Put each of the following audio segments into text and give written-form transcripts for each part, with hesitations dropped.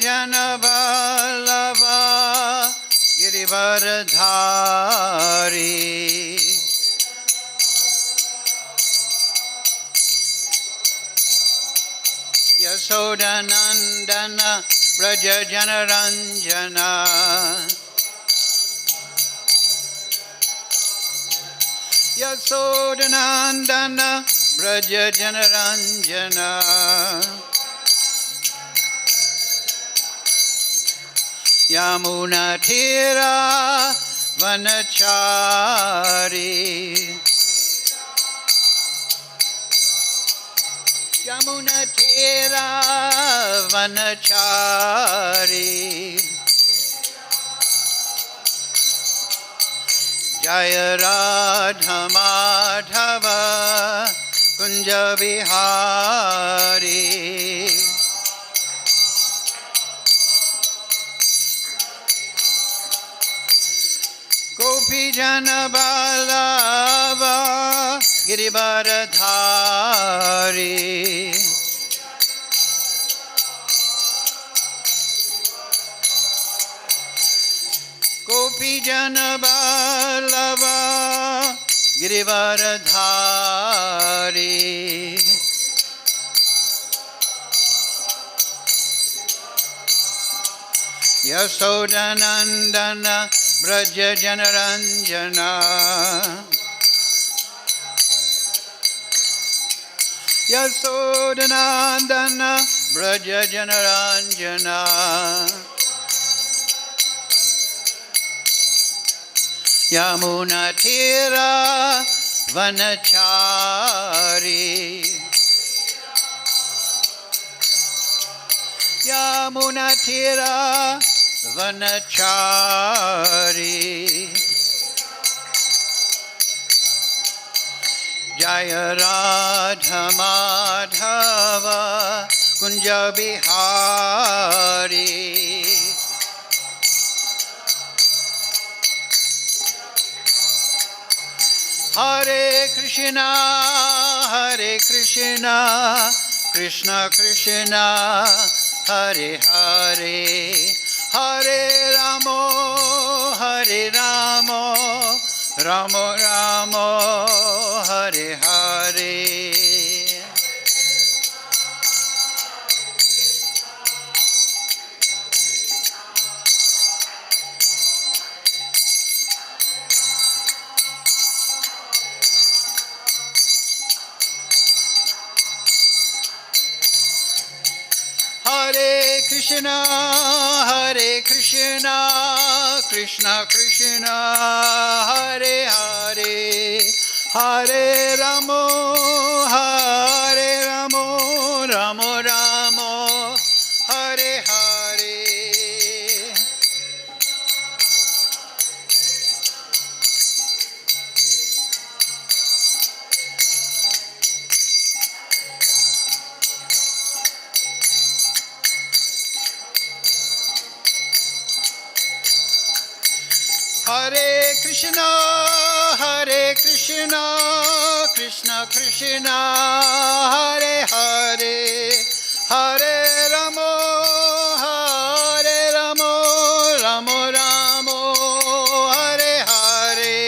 jana vallabha girivaradhari Yasodanandana Braja Janaranjana Yasodanandana Braja Janaranjana Yamuna Tira Vanachari Yamuna Tira Vanachari Jaya Radha Madhava Kunja Vihari Gopi Jana Vallabha Girivaradhari Gopi Jana Vallabha Girivaradhari Yasodanandana Braja Janaranjana Yasodanandana Braja Janaranjana Yamuna Tira Vanachari Yamuna Tira Vanachari Jaya Radha Madhava Kunja Bihari Hare Krishna Krishna Krishna Hare Hare Hare Ramo Ramo Ramo Hare Hare Hare Krishna Krishna Krishna Hare Hare Hare Ramo Ramo Ramo Hare Hare Hare Krishna Krishna Krishna Hare Hare Hare Ramo Ramo Ramo Hare Hare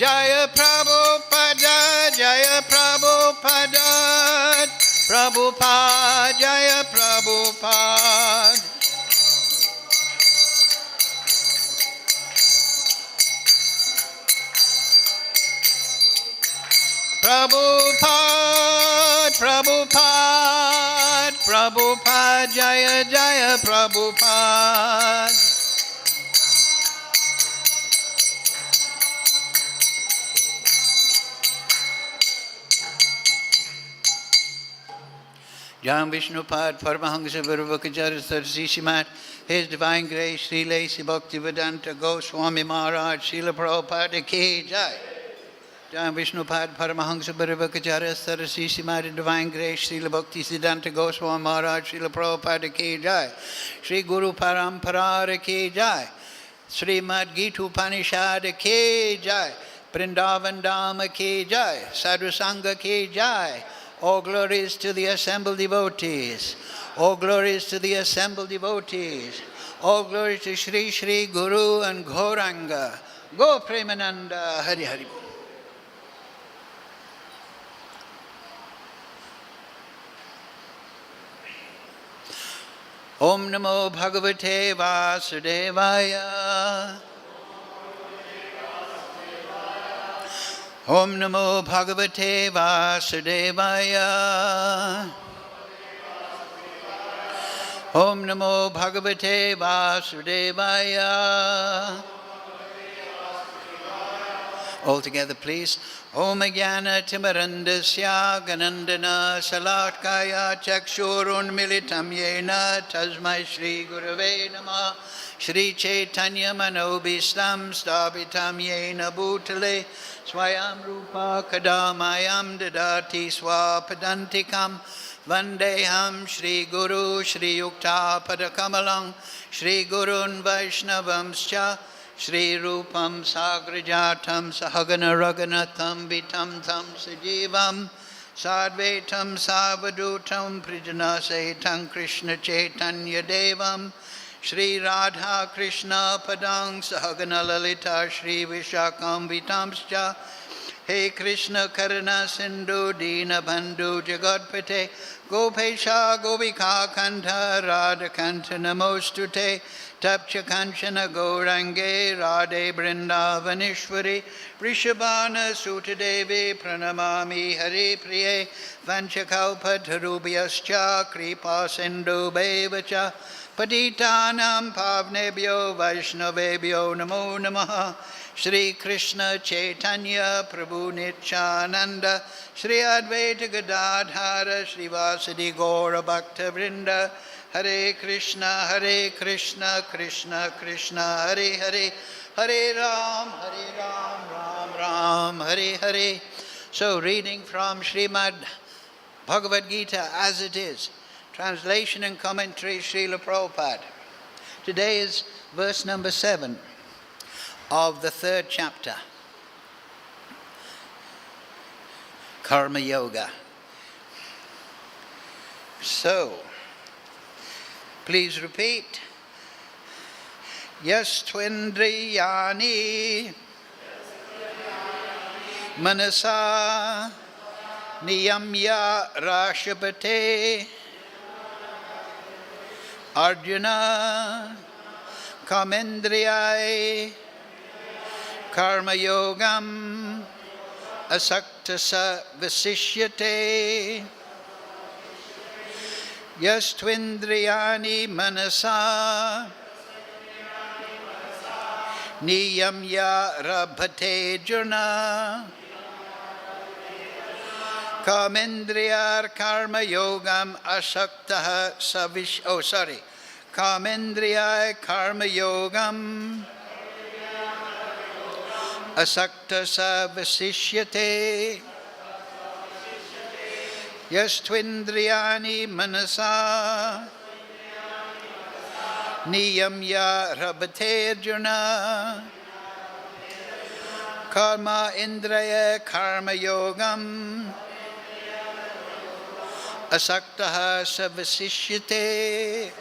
Jaya Prabhupada Prabhupada Jaya Prabhupada Prabhupada Jaya Prabhupada Jam Vishnupad Paramahansa Varvakajara Sarsi Shimat, His Divine Grace, Sri Lasi Bhaktivedanta Goswami Maharaj, Srila Prabhupada Ki Jai. Vishnupad Paramahansa Bharavakacharya Sarasi Simari Divine Grace Srila Bhakti Siddhanta Goswami Maharaj Srila Prabhupada Ki Jai Sri Guru Parampara Ki Jai Srimad Gita Upanishad Ki Jai Vrindavan Dhama Ki Jai Sadhu Sangha Ki Jai. All glories to the assembled devotees. All glories to the assembled devotees. All glories to Sri Sri Guru and Gauranga. Go Premananda Hari Hari. Om Namo Bhagavate Vasudevaya. Om Namo Bhagavate Vasudevaya. Om Namo Bhagavate Vasudevaya. All together, please. Om Jnana Timarandasya Ganandana Salatkaya Chakshurun Militam Yena Tasmai Shri Gurave Namah Shri Chaitanya Manobhistam Stabitam Yena Bhutale Swayam Rupa Kadamayam Dadati Swapadantikam Vandeham Shri Guru Shri Yukta Padakamalang Shri Gurun Vaishnavamscha Shri Rupam Sagrajatam Sahagana Raganatam Vitam Tam Sajivam Sadvetam Savadutam Prijana Sahitam Krishna Chaitanya Devam Shri Radha Krishna Padang Sahagana Lalita Shri Vishakam Vitamscha He Krishna Karana Sindhu Dina Bandhu Jagadpate Gopesha Govika Kanta Radha Kanta Namostute Tapcha Kanchana Gaurange Radhe Brindavanishwari Vrishabhana Sutadevi Pranamami Hari Priye Vanchakalpatarubhyascha Kripa Sindhu Bevacha Patitanam Pavnebhyo Vaishnavebhyo Namo Namaha Shri Krishna Chaitanya Prabhu Nityananda Shri Advaita Gadadhara Shri Vasadi Gaura Bhakta Vrinda Hare Krishna Krishna Krishna Hare Hare Hare Ram Ram Ram Hare Hare. So reading from Srimad Bhagavad Gita as it is. Translation and commentary Srila Prabhupada. Today is verse number 7 of the 3rd chapter. Karma Yoga. So, please repeat. Yastvendriyani Manasa Niyamya Rashapate Arjuna Kamendriyai Karma Yogam Asaktasa Vasishyate Yastvendriyani Manasa Niyamya Rabhate Juna Kamendriyar Karma Yogam Asaktaha Savish Kamendriyai Karma Yogam Asaktasa Vasishyate Yastvendriyani Manasa Niyamya Rabhate Juna Karma Indraya Karma Yogam Asaktaha Savasishyate.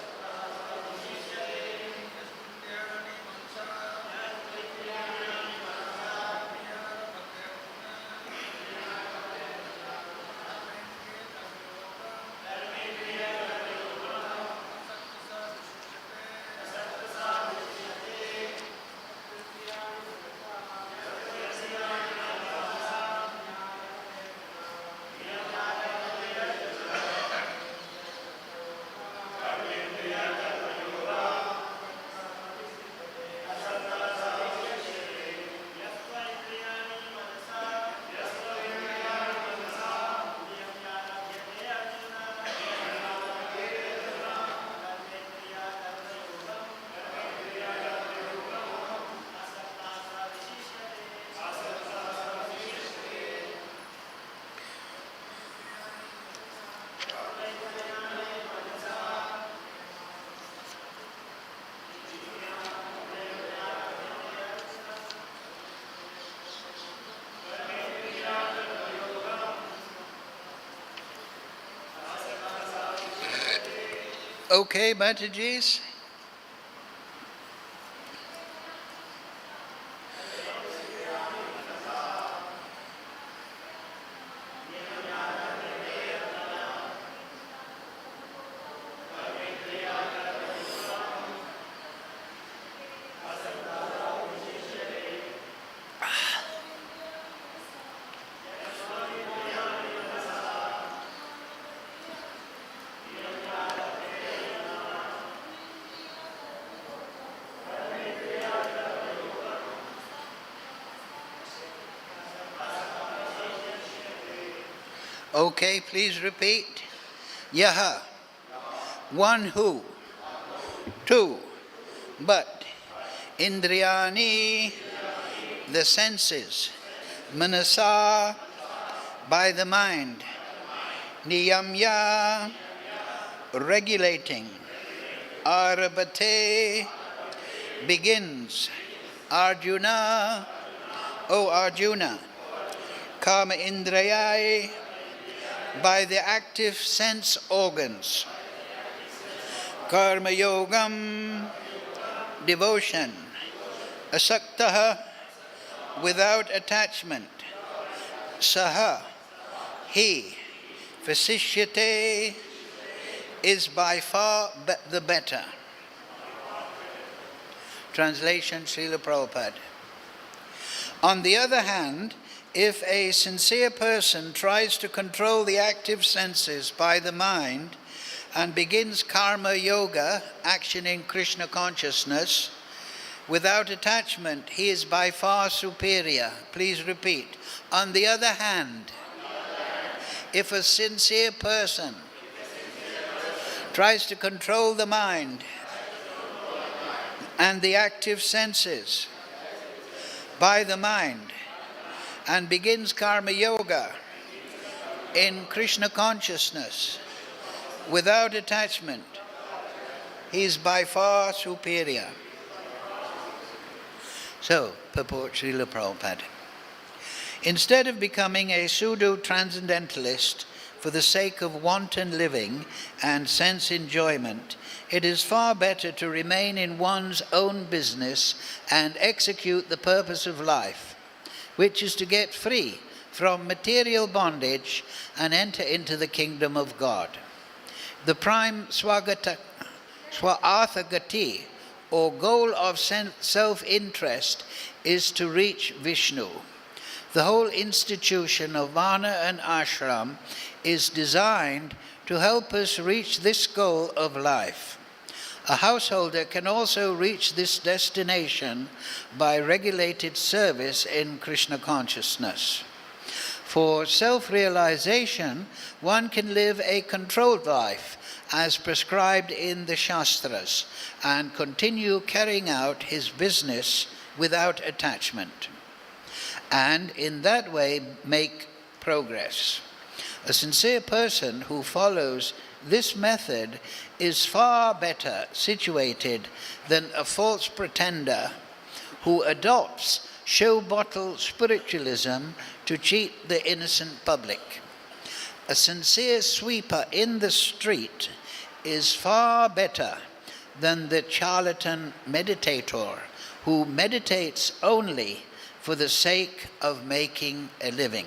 Okay, Matajis? Okay, please repeat. Yaha, one who. Two, but. Indriyani, the senses. Manasa, by the mind. Niyamya, regulating. Arabate, begins. Arjuna, O Arjuna. Kama Indrayai, by the active sense organs. Karma Yogam, devotion. Asaktaha, without attachment. Saha, he. Vasishyate, is by far the better. Translation, Srila Prabhupada. On the other hand, if a sincere person tries to control the active senses by the mind and begins karma yoga, action in Krishna consciousness, without attachment, he is by far superior. Please repeat. On the other hand, if a sincere person tries to control the mind and the active senses by the mind and begins karma yoga in Krishna consciousness without attachment, he is by far superior. So, purport Srila Prabhupada. Instead of becoming a pseudo-transcendentalist for the sake of wanton living and sense enjoyment, it is far better to remain in one's own business and execute the purpose of life, which is to get free from material bondage and enter into the kingdom of God. The prime swa-arthagati, or goal of self-interest, is to reach Vishnu. The whole institution of Varna and Ashram is designed to help us reach this goal of life. A householder can also reach this destination by regulated service in Krishna consciousness. For self-realization, one can live a controlled life as prescribed in the Shastras and continue carrying out his business without attachment, and in that way make progress. A sincere person who follows this method is far better situated than a false pretender who adopts show bottle spiritualism to cheat the innocent public. A sincere sweeper in the street is far better than the charlatan meditator who meditates only for the sake of making a living.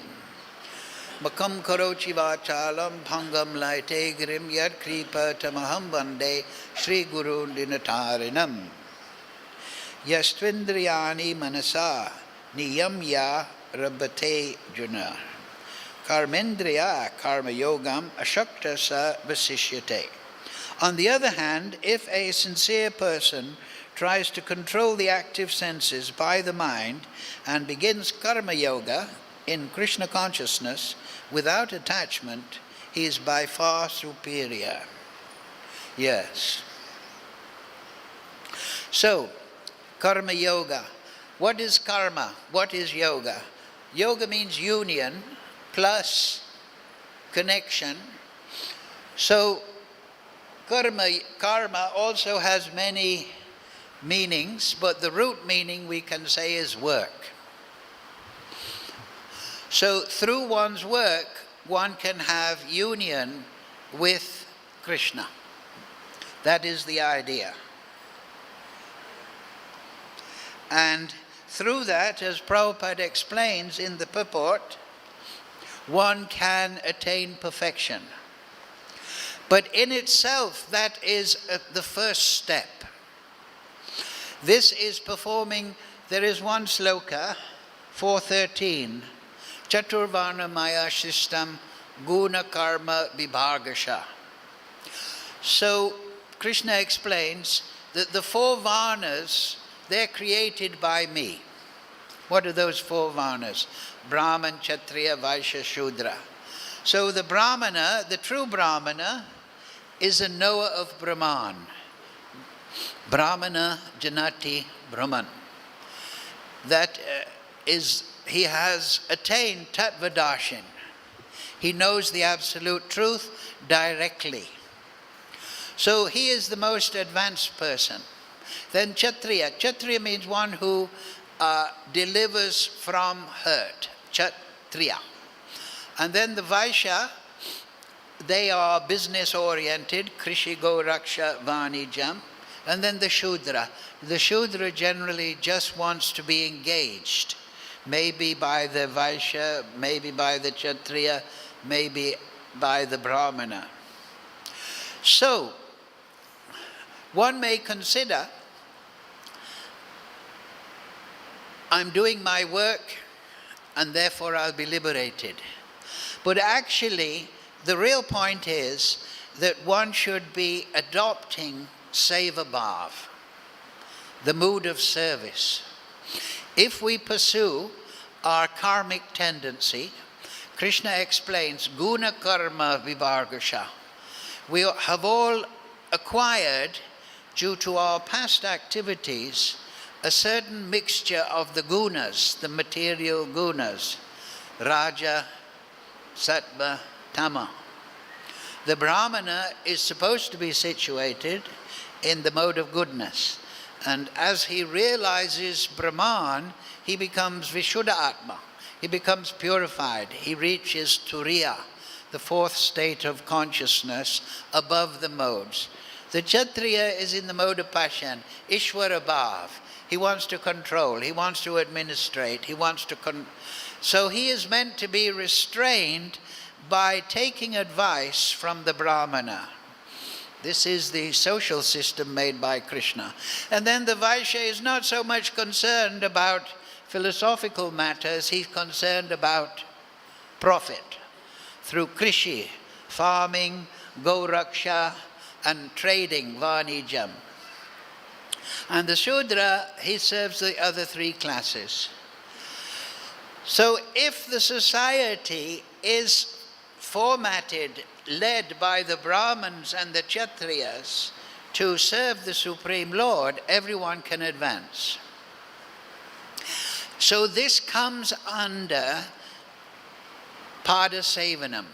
Makam karochi vachalam bhangam laite grim yad kripa tamaham vande Sri Guru dinatarinam. Yastvindriyani manasa niyamya rabate juna. Karmendriya karma yogam ashakta sa vasishyate. On the other hand, if a sincere person tries to control the active senses by the mind and begins karma yoga in Krishna consciousness without attachment, he is by far superior. Yes. So, karma yoga. What is karma? What is yoga? Yoga means union plus connection. So, karma also has many meanings, but the root meaning we can say is work. So through one's work, one can have union with Krishna. That is the idea. And through that, as Prabhupada explains in the purport, one can attain perfection. But in itself, that is the first step. This is performing, there is one sloka, 413, Chaturvarna Maya Shishtam Guna Karma Vibhagasha. So Krishna explains that the four varnas, they're created by me. What are those four varnas? Brahman, Kshatriya, Vaishya, Shudra. So the Brahmana, the true Brahmana, is a knower of Brahman. Brahmana Janati Brahman. That is, he has attained Tattvadarshan. He knows the absolute truth directly. So he is the most advanced person. Then Kshatriya. Kshatriya means one who delivers from hurt. Kshatriya. And then the Vaishya, they are business oriented. Krishi Go Raksha Vanijam. And then the Shudra. The Shudra generally just wants to be engaged. Maybe by the Vaishya, maybe by the Kshatriya, maybe by the Brahmana. So, one may consider, I'm doing my work and therefore I'll be liberated. But actually, the real point is that one should be adopting Seva Bhav, the mood of service. If we pursue our karmic tendency, Krishna explains, Guna Karma Vibhargasha. We have all acquired, due to our past activities, a certain mixture of the gunas, the material gunas, Raja, Sattva, Tama. The Brahmana is supposed to be situated in the mode of goodness. And as he realizes Brahman, he becomes Vishuddha Atma. He becomes purified. He reaches Turiya, the fourth state of consciousness above the modes. The Kshatriya is in the mode of passion, Ishvara Bhav. He wants to control, he wants to administrate, he wants to... So he is meant to be restrained by taking advice from the Brahmana. This is the social system made by Krishna. And then the Vaishya is not so much concerned about philosophical matters, he's concerned about profit. Through Krishi, farming, Gauraksha, and trading, Vanijam. And the Shudra, he serves the other three classes. So if the society is formatted, led by the Brahmins and the Kshatriyas to serve the Supreme Lord, everyone can advance. So this comes under Pada Sevanam.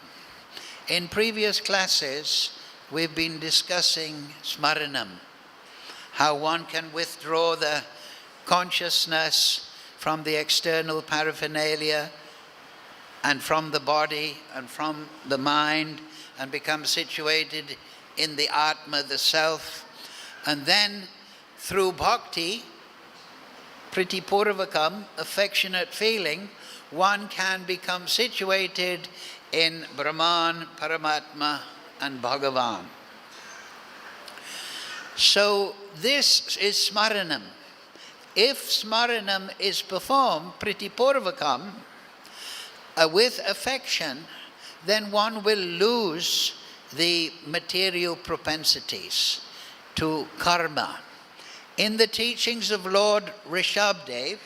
In previous classes, we've been discussing Smaranam, how one can withdraw the consciousness from the external paraphernalia and from the body and from the mind and become situated in the Atma, the self. And then through bhakti, priti purvakam, affectionate feeling, one can become situated in Brahman, Paramatma and Bhagavan. So this is Smaranam. If Smaranam is performed priti purvakam, with affection, then one will lose the material propensities to karma. In the teachings of Lord Rishabdev,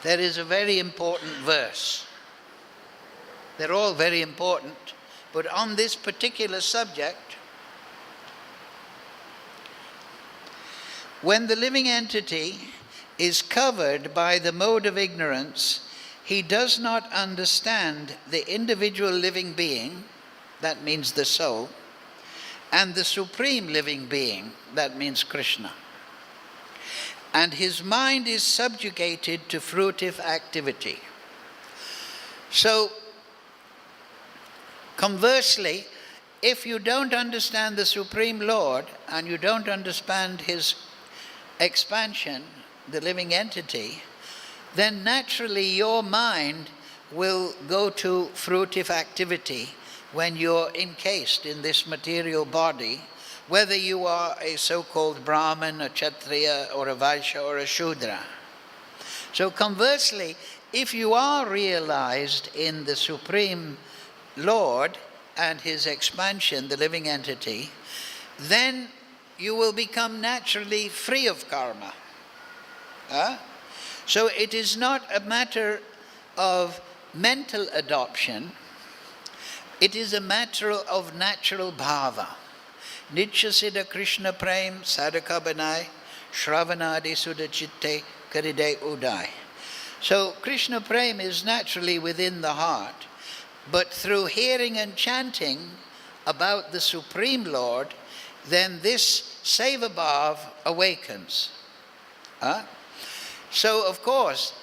there is a very important verse. They're all very important, but on this particular subject, when the living entity is covered by the mode of ignorance, he does not understand the individual living being, that means the soul, and the supreme living being, that means Krishna. And his mind is subjugated to fruitive activity. So, conversely, if you don't understand the Supreme Lord and you don't understand his expansion, the living entity, then naturally your mind will go to fruitive activity when you're encased in this material body, whether you are a so-called Brahmin, a Kshatriya, or a Vaishya, or a Shudra. So conversely, if you are realized in the Supreme Lord and his expansion, the living entity, then you will become naturally free of karma. So it is not a matter of mental adoption, it is a matter of natural bhava. Nitya siddha Krishna prem sadhaka banai shravanadi sudha chitte karide udai. So Krishna prem is naturally within the heart, but through hearing and chanting about the Supreme Lord, then this seva bhav awakens. So of course,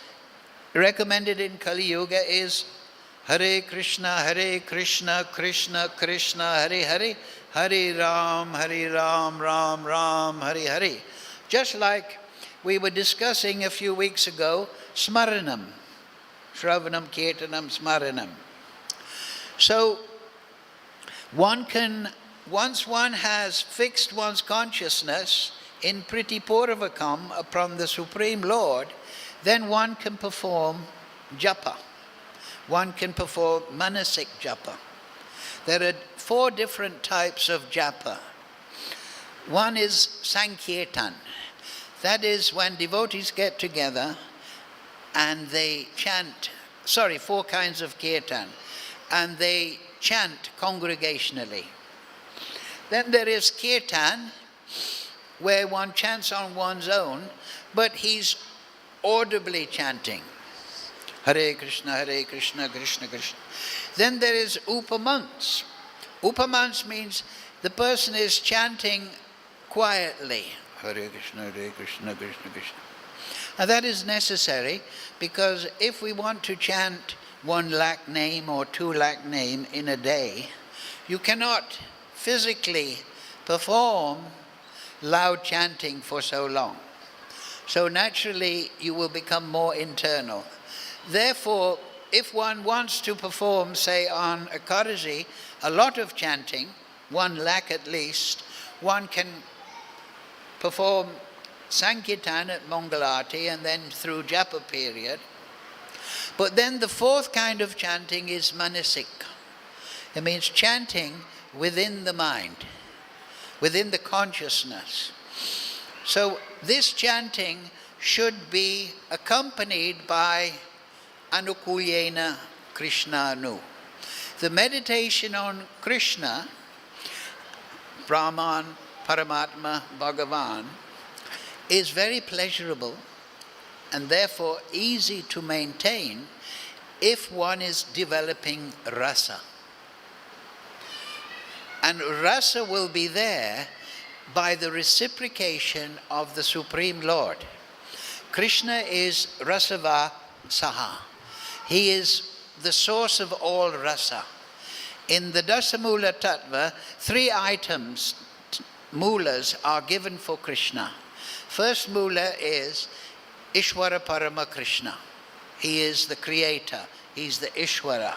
recommended in Kali Yuga is Hare Krishna, Krishna Krishna, Hare Hare, Hare Ram, Ram Ram, Hare Hare. Just like we were discussing a few weeks ago, Smaranam, Shravanam, Kirtanam, Smaranam. So once one has fixed one's consciousness in Priti Purvakam upon the Supreme Lord, then one can perform japa. One can perform manasik japa. There are 4 different types of japa. One is sankirtan. That is when devotees get together and they chant, 4 kinds of kirtan, and they chant congregationally. Then there is kirtan, where one chants on one's own, but he's audibly chanting. Hare Krishna, Krishna Krishna. Then there is upamants. Upamants means the person is chanting quietly. Hare Krishna, Krishna Krishna. And that is necessary because if we want to chant 1 lakh name or 2 lakh name in a day, you cannot physically perform loud chanting for so long. So naturally you will become more internal. Therefore, if one wants to perform, say on Ekadashi, a lot of chanting, 1 lakh at least, one can perform Sankirtan at Mangalarti and then through Japa period. But then the 4th kind of chanting is manasik. It means chanting within the mind, within the consciousness. So this chanting should be accompanied by Anukulyena Krishnanu. The meditation on Krishna, Brahman, Paramatma, Bhagavan, is very pleasurable and therefore easy to maintain if one is developing rasa. And rasa will be there by the reciprocation of the Supreme Lord. Krishna is rasava saha. He is the source of all rasa. In the Dasamula Tattva, 3 items, mulas, are given for Krishna. First mula is Ishwara Parama Krishna. He is the creator. He's the Ishwara.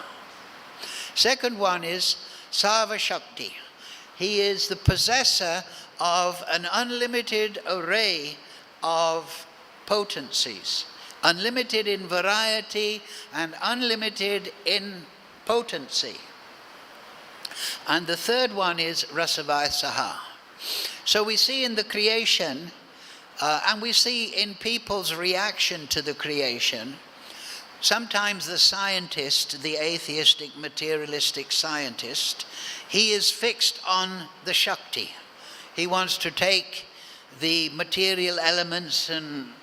Second one is Sava Shakti. He is the possessor of an unlimited array of potencies. Unlimited in variety and unlimited in potency. And the third one is Rasavaya Saha. So we see in the creation, and we see in people's reaction to the creation, sometimes the scientist, the atheistic, materialistic scientist, he is fixed on the Shakti. He wants to take the material elements and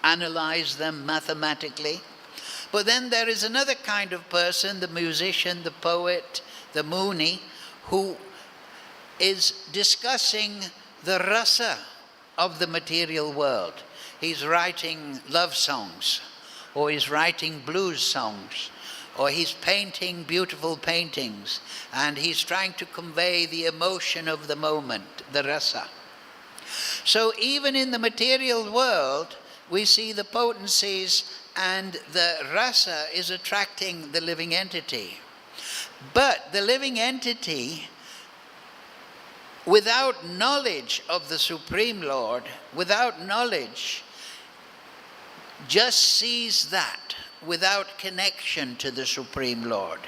analyze them mathematically. But then there is another kind of person, the musician, the poet, the Muni, who is discussing the rasa of the material world. He's writing love songs, or he's writing blues songs, or he's painting beautiful paintings, and he's trying to convey the emotion of the moment, the rasa. So even in the material world, we see the potencies, and the rasa is attracting the living entity. But the living entity, without knowledge of the Supreme Lord, without knowledge, just sees that without connection to the Supreme Lord.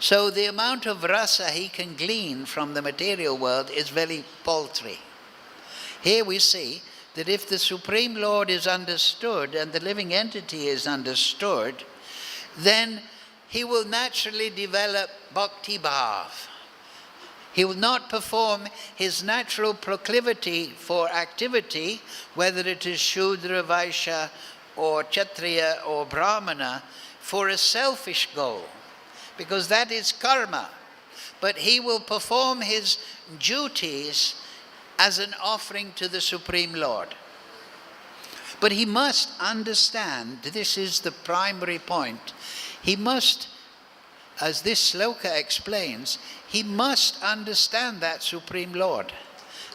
So the amount of rasa he can glean from the material world is very paltry. Here we see that if the Supreme Lord is understood and the living entity is understood, then he will naturally develop bhakti bhav. He will not perform his natural proclivity for activity, whether it is Shudra, Vaishya, or Kshatriya, or Brahmana, for a selfish goal, because that is karma. But he will perform his duties as an offering to the Supreme Lord. But he must understand, this is the primary point, he must, as this sloka explains, he must understand that Supreme Lord.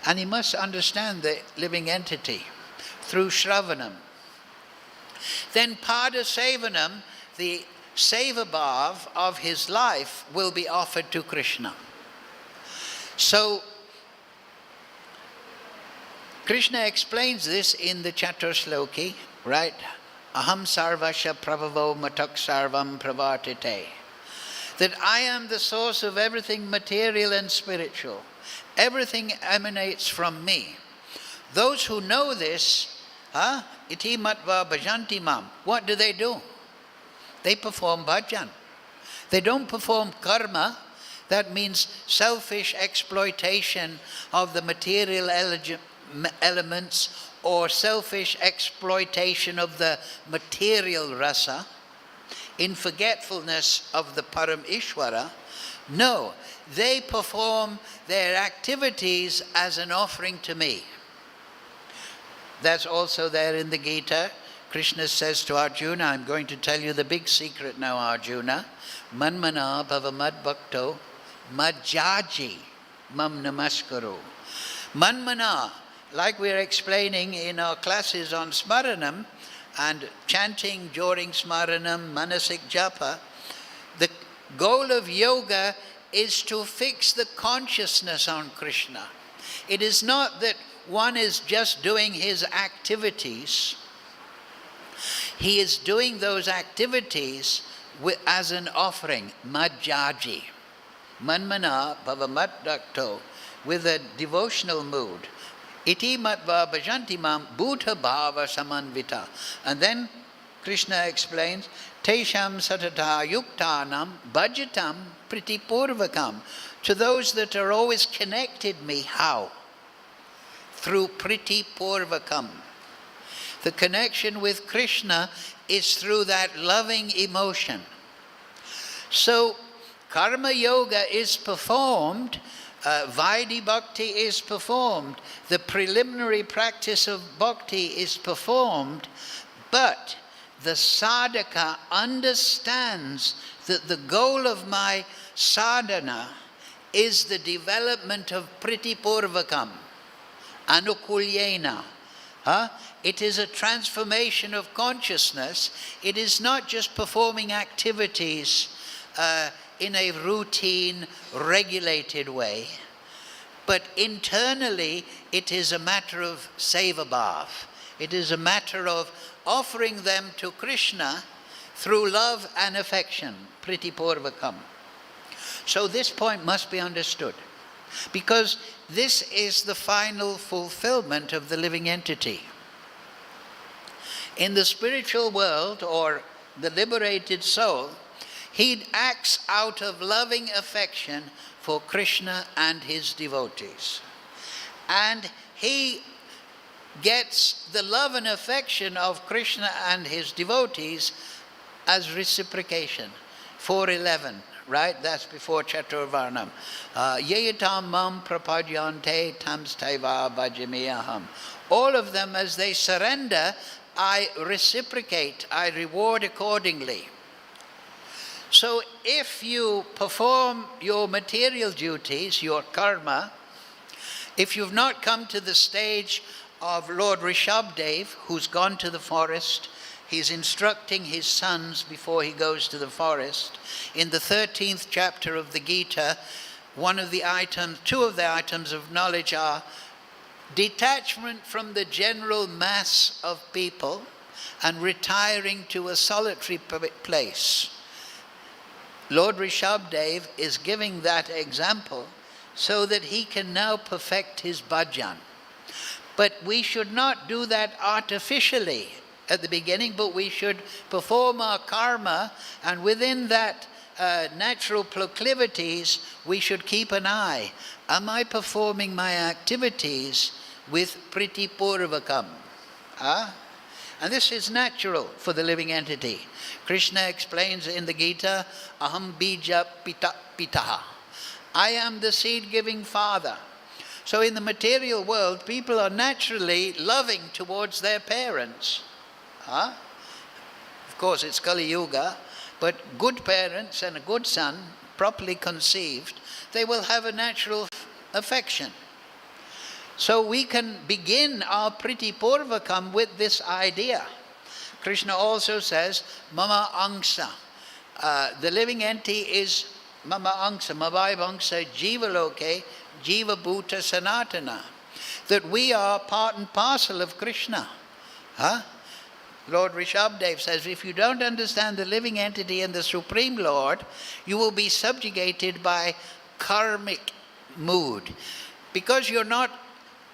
And he must understand the living entity through Shravanam. Then Pada Sevanam, the Seva Bhav of his life, will be offered to Krishna. So Krishna explains this in the Chaturshloki, right? Aham sarvasya pravavo matak sarvam pravartite. That I am the source of everything material and spiritual. Everything emanates from me. Those who know this, iti matva bhajanti mam, what do? They perform bhajan. They don't perform karma. That means selfish exploitation of the material elements, or selfish exploitation of the material rasa, in forgetfulness of the Param Ishvara. No, they perform their activities as an offering to me. That's also there in the Gita. Krishna says to Arjuna, I'm going to tell you the big secret now, Arjuna. Manmana bhava mad bhakto madjaji mam namaskaru. Manmana, like we're explaining in our classes on Smaranam and chanting during Smaranam, Manasik Japa, the goal of yoga is to fix the consciousness on Krishna. It is not that one is just doing his activities. He is doing those activities as an offering, madjaji. Manmana bhavamadakto, with a devotional mood. Iti matva bhajanti mam bhuta bhava samanvita. And then Krishna explains, Tesham satata yuktanam bhajatam pritipurvakam. To those that are always connected me, how? Through pritipurvakam. The connection with Krishna is through that loving emotion. So karma yoga is performed, Vaidhi bhakti is performed, the preliminary practice of bhakti is performed, but the sadhaka understands that the goal of my sadhana is the development of pritipurvakam, anukulyena. It is a transformation of consciousness. It is not just performing activities in a routine, regulated way, but internally it is a matter of seva bhav. It is a matter of offering them to Krishna through love and affection, pritipurvakam. So this point must be understood, because this is the final fulfillment of the living entity. In the spiritual world, or the liberated soul, he acts out of loving affection for Krishna and his devotees. And he gets the love and affection of Krishna and his devotees as reciprocation. 4:11, right? That's before Chaturvarnam. Yeyatam mam prapadyante tamstaiva bhajamiyaham. All of them, as they surrender, I reciprocate, I reward accordingly. So if you perform your material duties, your karma, if you've not come to the stage of Lord Rishabdev, who's gone to the forest, he's instructing his sons before he goes to the forest. In the 13th chapter of the Gita, two of the items of knowledge are detachment from the general mass of people and retiring to a solitary place. Lord Rishabdev is giving that example so that he can now perfect his bhajan. But we should not do that artificially at the beginning, but we should perform our karma, and within that natural proclivities, we should keep an eye. Am I performing my activities with priti purvakam? And this is natural for the living entity. Krishna explains in the Gita, aham bija pitaha. I am the seed-giving father. So in the material world, people are naturally loving towards their parents. Of course, it's Kali Yuga, but good parents and a good son, properly conceived, they will have a natural affection. So we can begin our priti purvakam with this idea. Krishna also says, mama angsa. The living entity is mama angsa, mavai angsa, jiva loke, jiva bhuta sanatana. That we are part and parcel of Krishna. Lord Rishabdev says, if you don't understand the living entity and the Supreme Lord, you will be subjugated by karmic mood. Because you're not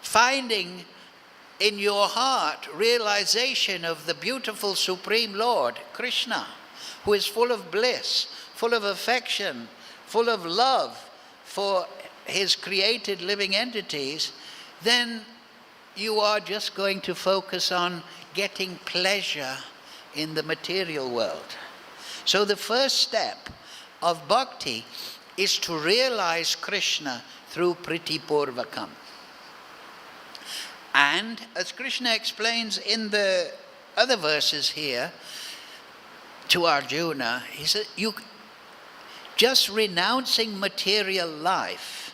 finding in your heart realization of the beautiful Supreme Lord, Krishna, who is full of bliss, full of affection, full of love for his created living entities, then you are just going to focus on getting pleasure in the material world. So the first step of bhakti is to realize Krishna through priti purvakam. And as Krishna explains in the other verses here to Arjuna, he said, just renouncing material life,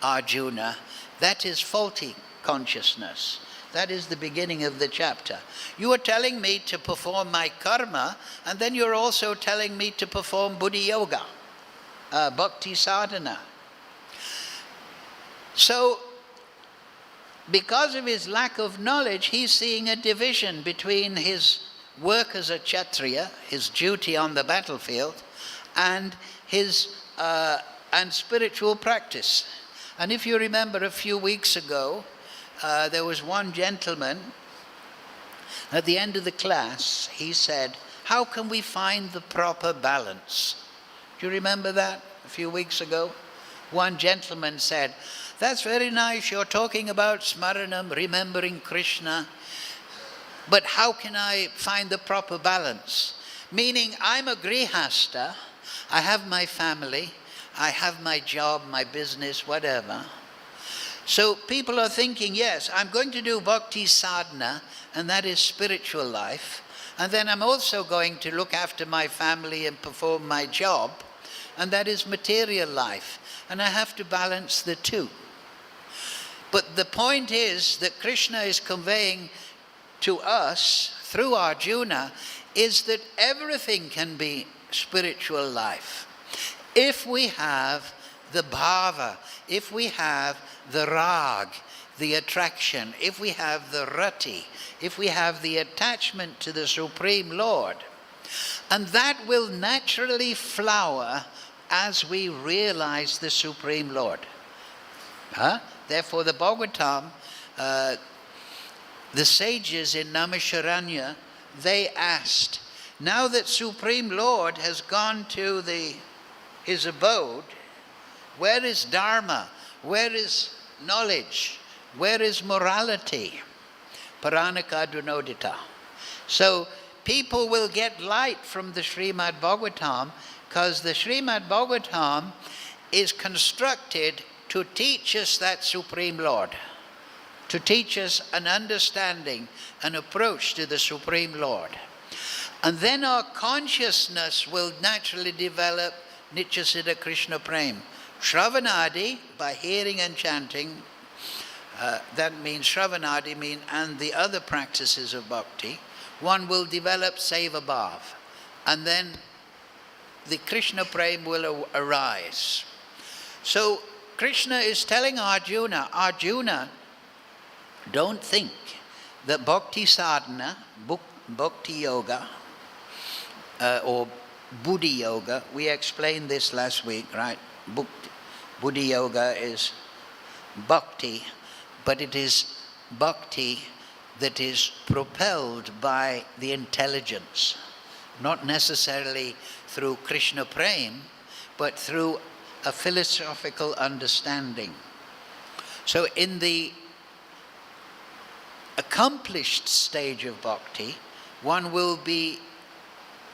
Arjuna, that is faulty consciousness. That is the beginning of the chapter. You are telling me to perform my karma, and then you're also telling me to perform buddhi yoga, bhakti sadhana. So, because of his lack of knowledge, he's seeing a division between his work as a kshatriya, his duty on the battlefield, and his and spiritual practice. And if you remember a few weeks ago, there was one gentleman, at the end of the class, he said, how can we find the proper balance? Do you remember that a few weeks ago? One gentleman said, that's very nice, you're talking about smaranam, remembering Krishna, but how can I find the proper balance? Meaning, I'm a grihasta, I have my family, I have my job, my business, whatever. So people are thinking, yes, I'm going to do bhakti sadhana, and that is spiritual life, and then I'm also going to look after my family and perform my job, and that is material life, and I have to balance the two. But the point is that Krishna is conveying to us, through Arjuna, is that everything can be spiritual life. If we have the bhava, if we have the rag, the attraction, if we have the rati, if we have the attachment to the Supreme Lord, and that will naturally flower as we realize the Supreme Lord. Therefore the Bhagavatam, the sages in Naimisharanya, they asked, now that Supreme Lord has gone to his abode, where is Dharma? Where is knowledge? Where is morality? Paranaka dunodita. So people will get light from the Srimad Bhagavatam, because the Srimad Bhagavatam is constructed to teach us that Supreme Lord, to teach us an understanding, an approach to the Supreme Lord. And then our consciousness will naturally develop Nityasiddha Krishna Prem. Shravanadi, by hearing and chanting, that means Shravanadi and the other practices of bhakti, one will develop Seva Bhav. And then the Krishna Prem will arise. So Krishna is telling Arjuna, Arjuna, don't think that bhakti sadhana, bhakti yoga, or buddhi yoga, we explained this last week, right? Buddhi yoga is bhakti, but it is bhakti that is propelled by the intelligence, not necessarily through Krishna Prem, but through a philosophical understanding. So in the accomplished stage of bhakti, one will be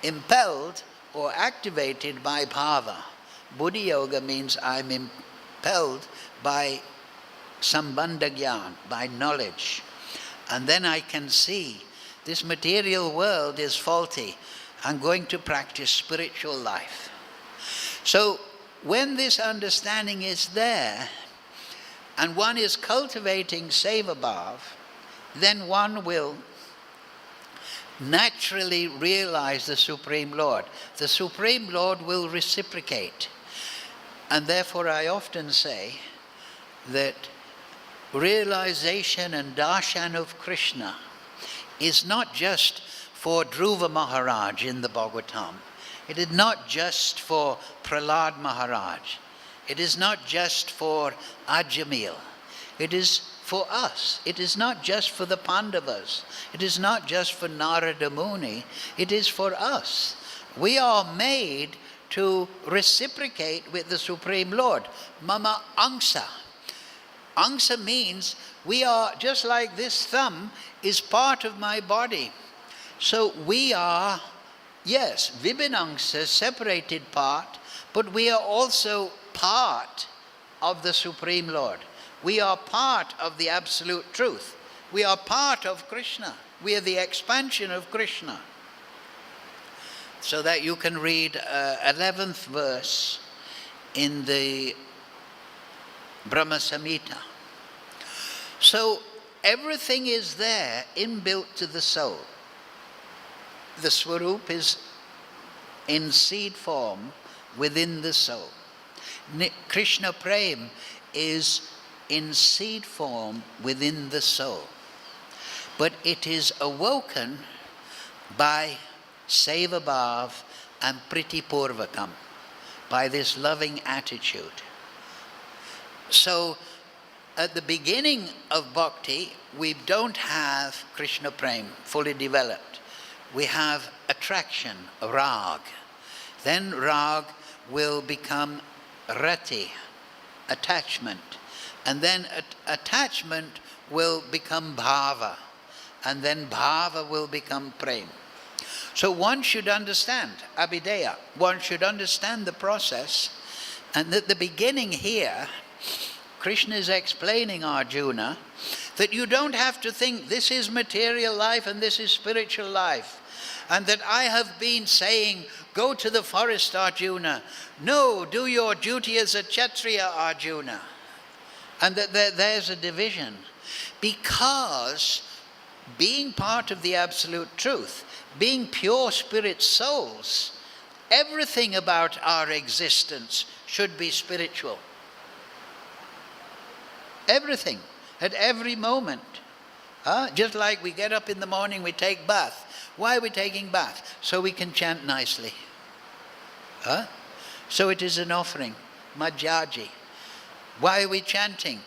impelled or activated by bhava. Buddhi yoga means I'm impelled by sambandha gyan, by knowledge. And then I can see this material world is faulty. I'm going to practice spiritual life. So when this understanding is there, and one is cultivating Seva Bhav, then one will naturally realize the Supreme Lord. The Supreme Lord will reciprocate. And therefore I often say that realization and darshan of Krishna is not just for Dhruva Maharaj in the Bhagavatam. It is not just for Prahlad Maharaj. It is not just for Ajamil. It is for us. It is not just for the Pandavas. It is not just for Narada Muni. It is for us. We are made to reciprocate with the Supreme Lord. Mama Angsa. Angsa means we are, just like this thumb is part of my body. So we are, yes, Vibhinangsa, separated part, but we are also part of the Supreme Lord. We are part of the Absolute Truth. We are part of Krishna. We are the expansion of Krishna. So that you can read 11th verse in the Brahma Samhita. So everything is there inbuilt to the soul. The Swarup is in seed form within the soul. Krishna Prem is in seed form within the soul. But it is awoken by Seva Bhav and Priti Purvakam, by this loving attitude. So at the beginning of bhakti, we don't have Krishna Prem fully developed. We have attraction, rag. Then rag will become rati, attachment. And then attachment will become bhava. And then bhava will become prem. So one should understand abhideya. One should understand the process. And at the beginning here, Krishna is explaining Arjuna that you don't have to think this is material life and this is spiritual life. And that I have been saying, go to the forest, Arjuna. No, do your duty as a Kshatriya, Arjuna. And that there's a division. Because being part of the Absolute Truth, being pure spirit souls, everything about our existence should be spiritual. Everything, at every moment. Just like we get up in the morning, we take bath. Why are we taking bath? So we can chant nicely. So it is an offering, Majjaji. Why are we chanting?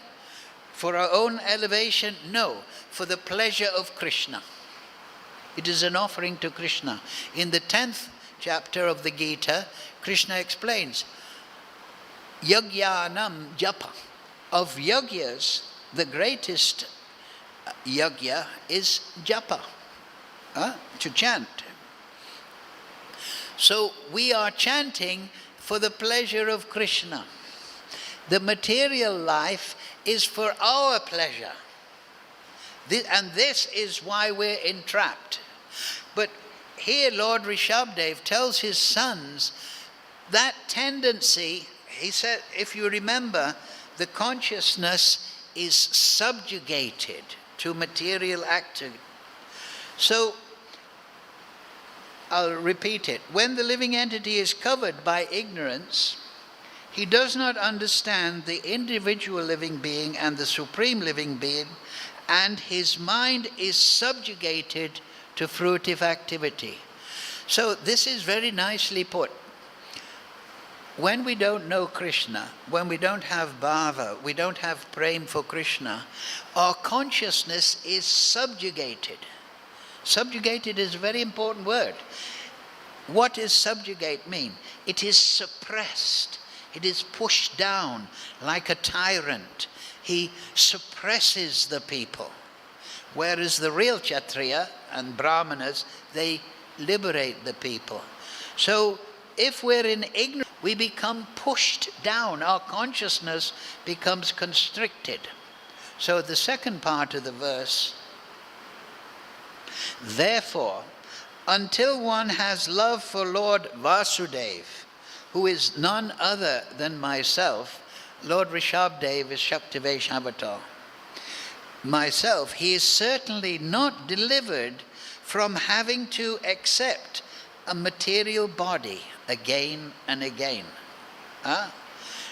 For our own elevation? No, for the pleasure of Krishna. It is an offering to Krishna. In the 10th chapter of the Gita, Krishna explains, Yajnanam japa. Of yagyas, the greatest yajna is japa, to chant. So we are chanting for the pleasure of Krishna. The material life is for our pleasure. And this is why we're entrapped. But here Lord Rishabdev tells his sons that tendency, he said, if you remember, the consciousness is subjugated to material activity. So, I'll repeat it. When the living entity is covered by ignorance, he does not understand the individual living being and the supreme living being, and his mind is subjugated to fruitive activity. So this is very nicely put. When we don't know Krishna, when we don't have bhava, we don't have prema for Krishna, our consciousness is subjugated. Subjugated is a very important word. What does subjugate mean? It is suppressed. It is pushed down like a tyrant. He suppresses the people. Whereas the real Kshatriya and Brahmanas, they liberate the people. So if we're in ignorance, we become pushed down. Our consciousness becomes constricted. So the second part of the verse, therefore, until one has love for Lord Vasudeva, who is none other than myself, Lord Rishabdev is Shaktivesh Avatar. Myself, he is certainly not delivered from having to accept a material body again and again.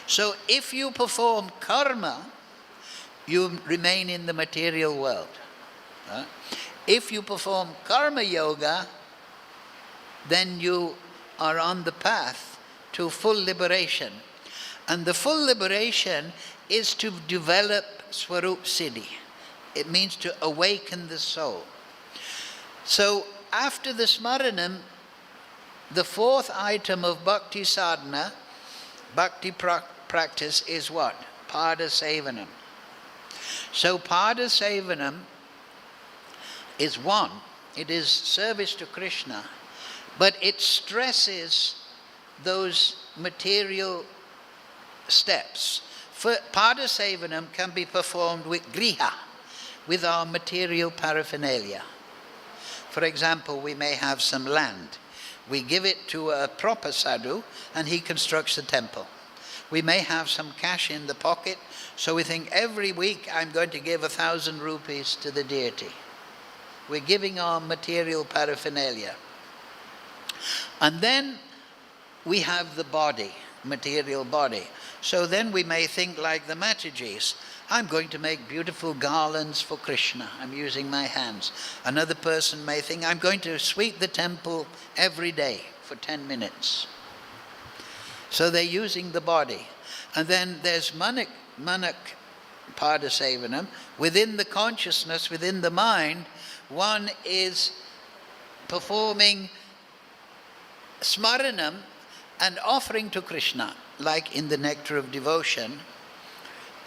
So if you perform karma, you remain in the material world. If you perform karma yoga, then you are on the path to full liberation. And the full liberation is to develop Swarup Siddhi. It means to awaken the soul. So after the Smaranam, the fourth item of bhakti sadhana, bhakti practice is what? Pada Sevanam. So Pada Sevanam is one. It is service to Krishna. But it stresses those material steps. Pada Sevanam can be performed with griha, with our material paraphernalia. For example, we may have some land. We give it to a proper sadhu and he constructs the temple. We may have some cash in the pocket, so we think every week I'm going to give 1,000 rupees to the deity. We're giving our material paraphernalia. And then we have the body, material body. So then we may think like the Matajis, I'm going to make beautiful garlands for Krishna. I'm using my hands. Another person may think, I'm going to sweep the temple every day for 10 minutes. So they're using the body. And then there's Manak Pada Sevanam. Within the consciousness, within the mind, one is performing Smaranam and offering to Krishna, like in the Nectar of Devotion.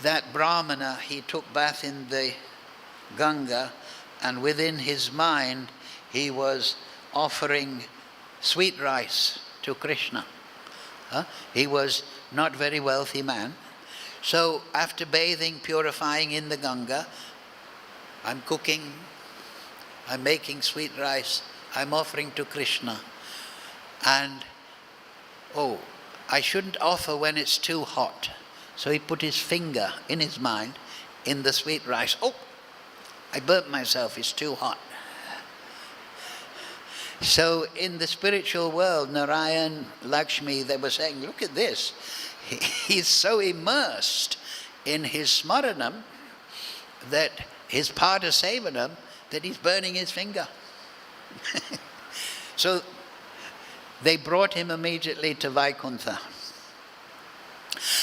That Brahmana, he took bath in the Ganga, and within his mind he was offering sweet rice to Krishna. He was not very wealthy man. So after bathing, purifying in the Ganga, I'm cooking, I'm making sweet rice, I'm offering to Krishna. And, oh, I shouldn't offer when it's too hot. So he put his finger in his mind in the sweet rice. Oh, I burnt myself, it's too hot. So in the spiritual world, Narayan, Lakshmi, they were saying, look at this. He's so immersed in his smaranam, that his pada sevanam, that he's burning his finger. So they brought him immediately to Vaikuntha.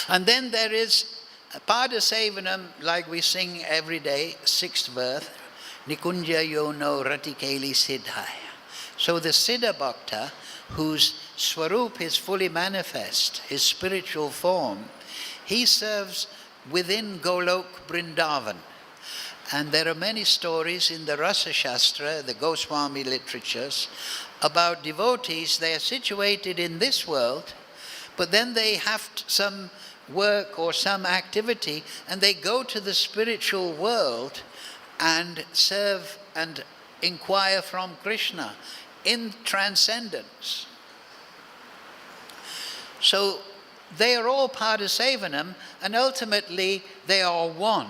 And then there is pada sevanam, like we sing every day, 6th verse, Nikunja yono ratikeli siddhai. So the Siddha Bhakta, whose Swarup is fully manifest, his spiritual form, he serves within Golok Vrindavan. And there are many stories in the Rasa Shastra, the Goswami literatures, about devotees. They are situated in this world, but then they have some work or some activity, and they go to the spiritual world and serve and inquire from Krishna in transcendence. So they are all part of Sevanam, and ultimately they are one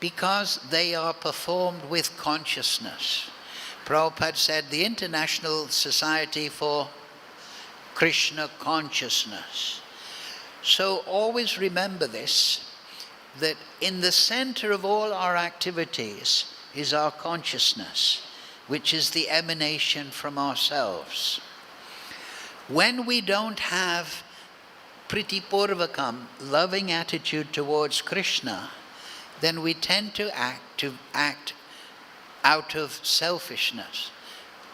because they are performed with consciousness. Prabhupada said the International Society for Krishna Consciousness. So always remember this, that in the center of all our activities is our consciousness, which is the emanation from ourselves. When we don't have priti purvakam, loving attitude towards Krishna, then we tend to act out of selfishness,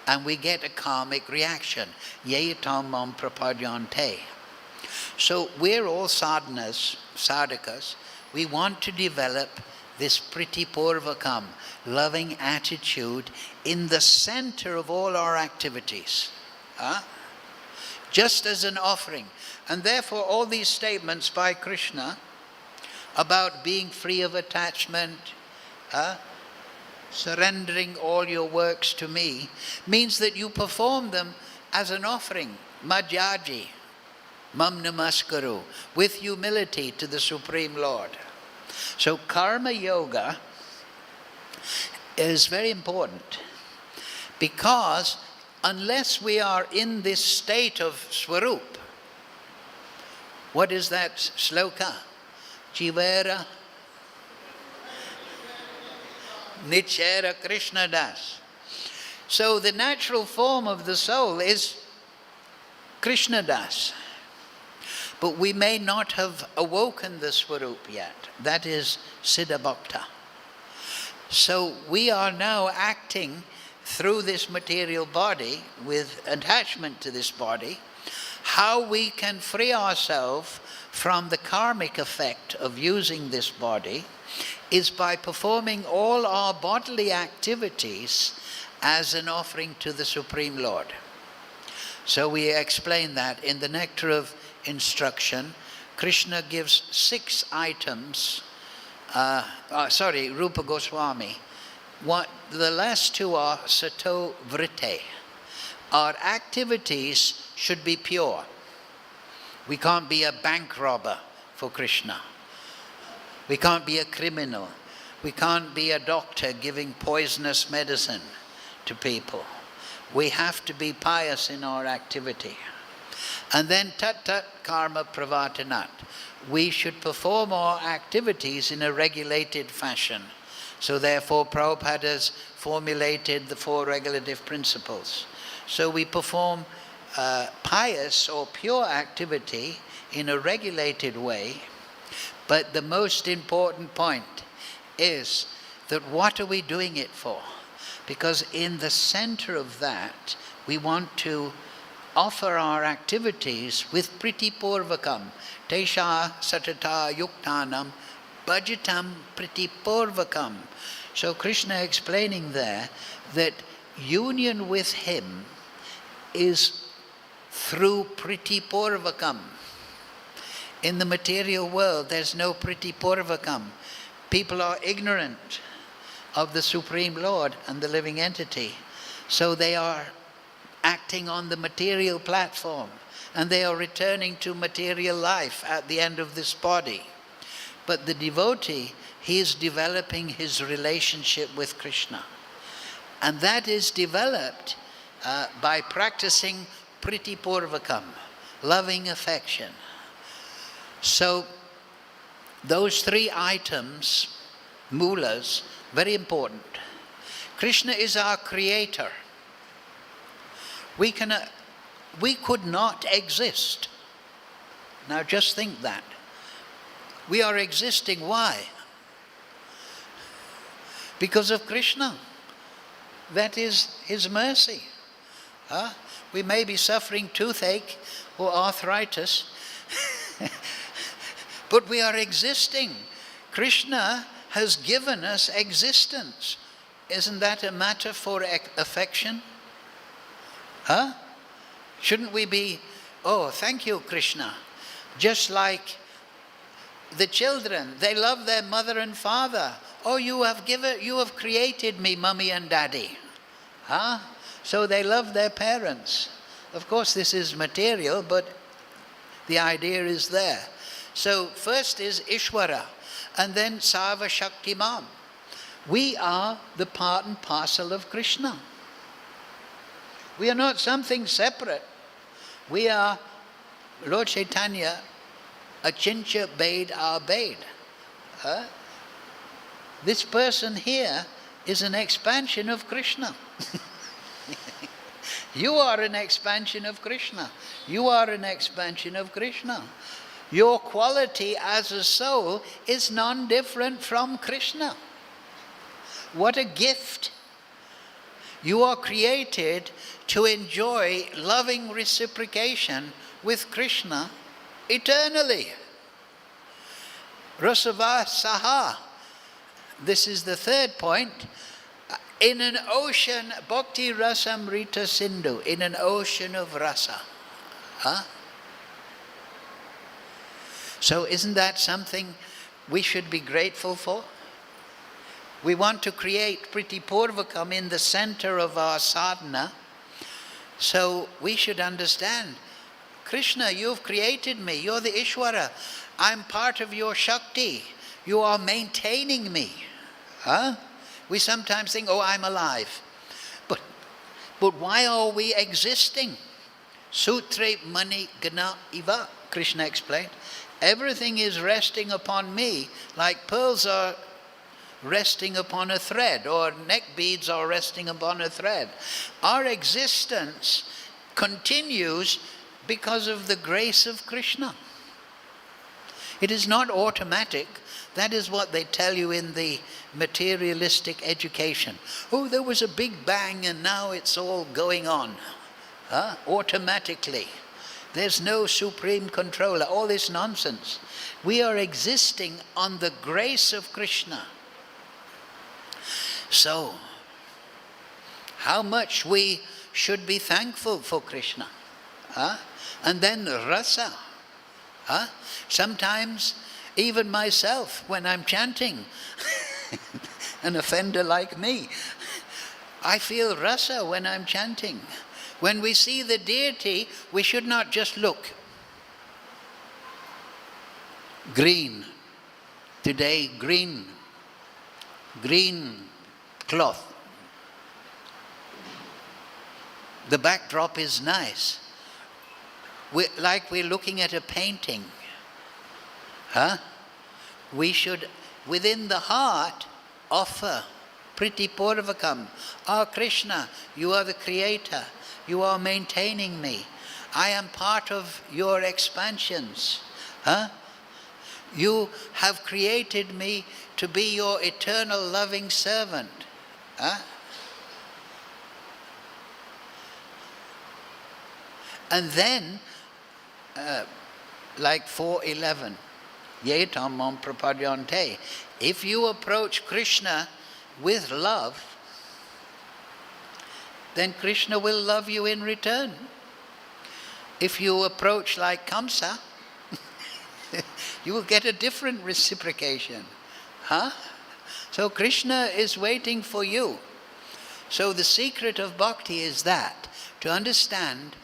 and we get a karmic reaction. Yeyatam mam prapadyante. So we're all sadhakas. We want to develop this priti purvakam, loving attitude in the center of all our activities. Just as an offering. And therefore all these statements by Krishna about being free of attachment, surrendering all your works to me, means that you perform them as an offering, madhyaji, mam namaskaru, with humility to the Supreme Lord. So karma yoga is very important, because unless we are in this state of swarup, what is that sloka? Jivera Nichera Krishna Das. So the natural form of the soul is Krishna Das. But we may not have awoken the Swarup yet. That is Siddha Bhakta. So we are now acting through this material body with attachment to this body. How we can free ourselves from the karmic effect of using this body is by performing all our bodily activities as an offering to the Supreme Lord. So we explain that in the Nectar of Instruction. Krishna gives 6 items. Rupa Goswami. The last 2 are sato vritte. Our activities should be pure. We can't be a bank robber for Krishna. We can't be a criminal. We can't be a doctor giving poisonous medicine to people. We have to be pious in our activity. And then tat tat karma pravatanat. We should perform our activities in a regulated fashion. So therefore Prabhupada has formulated the 4 regulative principles. So we perform pious or pure activity in a regulated way. But the most important point is that what are we doing it for? Because in the center of that, we want to offer our activities with priti purvakam. Tesha satata yuktanam bhajitam priti purvakam. So Krishna explaining there that union with him is through priti purvakam. In the material world, there's no priti purvakam. People are ignorant of the Supreme Lord and the living entity. So they are acting on the material platform, and they are returning to material life at the end of this body. But the devotee, he is developing his relationship with Krishna. And that is developed by practicing priti purvakam, loving affection. So those 3 items, mulas, very important. Krishna is our creator. We could not exist. Now just think that. We are existing. Why? Because of Krishna. That is his mercy. We may be suffering toothache or arthritis, but we are existing. Krishna has given us existence. Isn't that a matter for affection? Shouldn't we be, oh, thank you, Krishna. Just like the children, they love their mother and father. Oh, you have created me, mommy and daddy. So they love their parents. Of course, this is material, but the idea is there. So first is Ishvara, and then Sarva Shaktiman. We are the part and parcel of Krishna. We are not something separate. We are Lord Chaitanya, Achincha Bed Abed. This person here is an expansion of Krishna. You are an expansion of Krishna. You are an expansion of Krishna. Your quality as a soul is non-different from Krishna. What a gift. You are created to enjoy loving reciprocation with Krishna eternally. Rasava Saha. This is the third point. In an ocean, Bhakti Rasamrita Sindhu, in an ocean of rasa. So isn't that something we should be grateful for? We want to create Priti Purvakam in the center of our sadhana. So we should understand, Krishna, you've created me. You're the Ishvara. I'm part of your Shakti. You are maintaining me. We sometimes think, oh, I'm alive. But why are we existing? Sutre mani gana iva, Krishna explained. Everything is resting upon me like pearls are resting upon a thread, or neck beads are resting upon a thread. Our existence continues because of the grace of Krishna. It is not automatic. That is what they tell you in the materialistic education. Oh, there was a big bang and now it's all going on. Automatically. There's no supreme controller. All this nonsense. We are existing on the grace of Krishna. So, how much we should be thankful for Krishna. And then rasa. Sometimes, even myself, when I'm chanting, an offender like me, I feel rasa when I'm chanting. When we see the deity, we should not just look. Green. Today, green cloth. The backdrop is nice. Like we're looking at a painting. We should, within the heart, offer Priti Purvakam. Oh Krishna, you are the creator. You are maintaining me. I am part of your expansions. You have created me to be your eternal loving servant. And then, like 4:11, Ye tamam prapadyante. If you approach Krishna with love, then Krishna will love you in return. If you approach like Kamsa, you will get a different reciprocation. So Krishna is waiting for you. So the secret of bhakti is that, to understand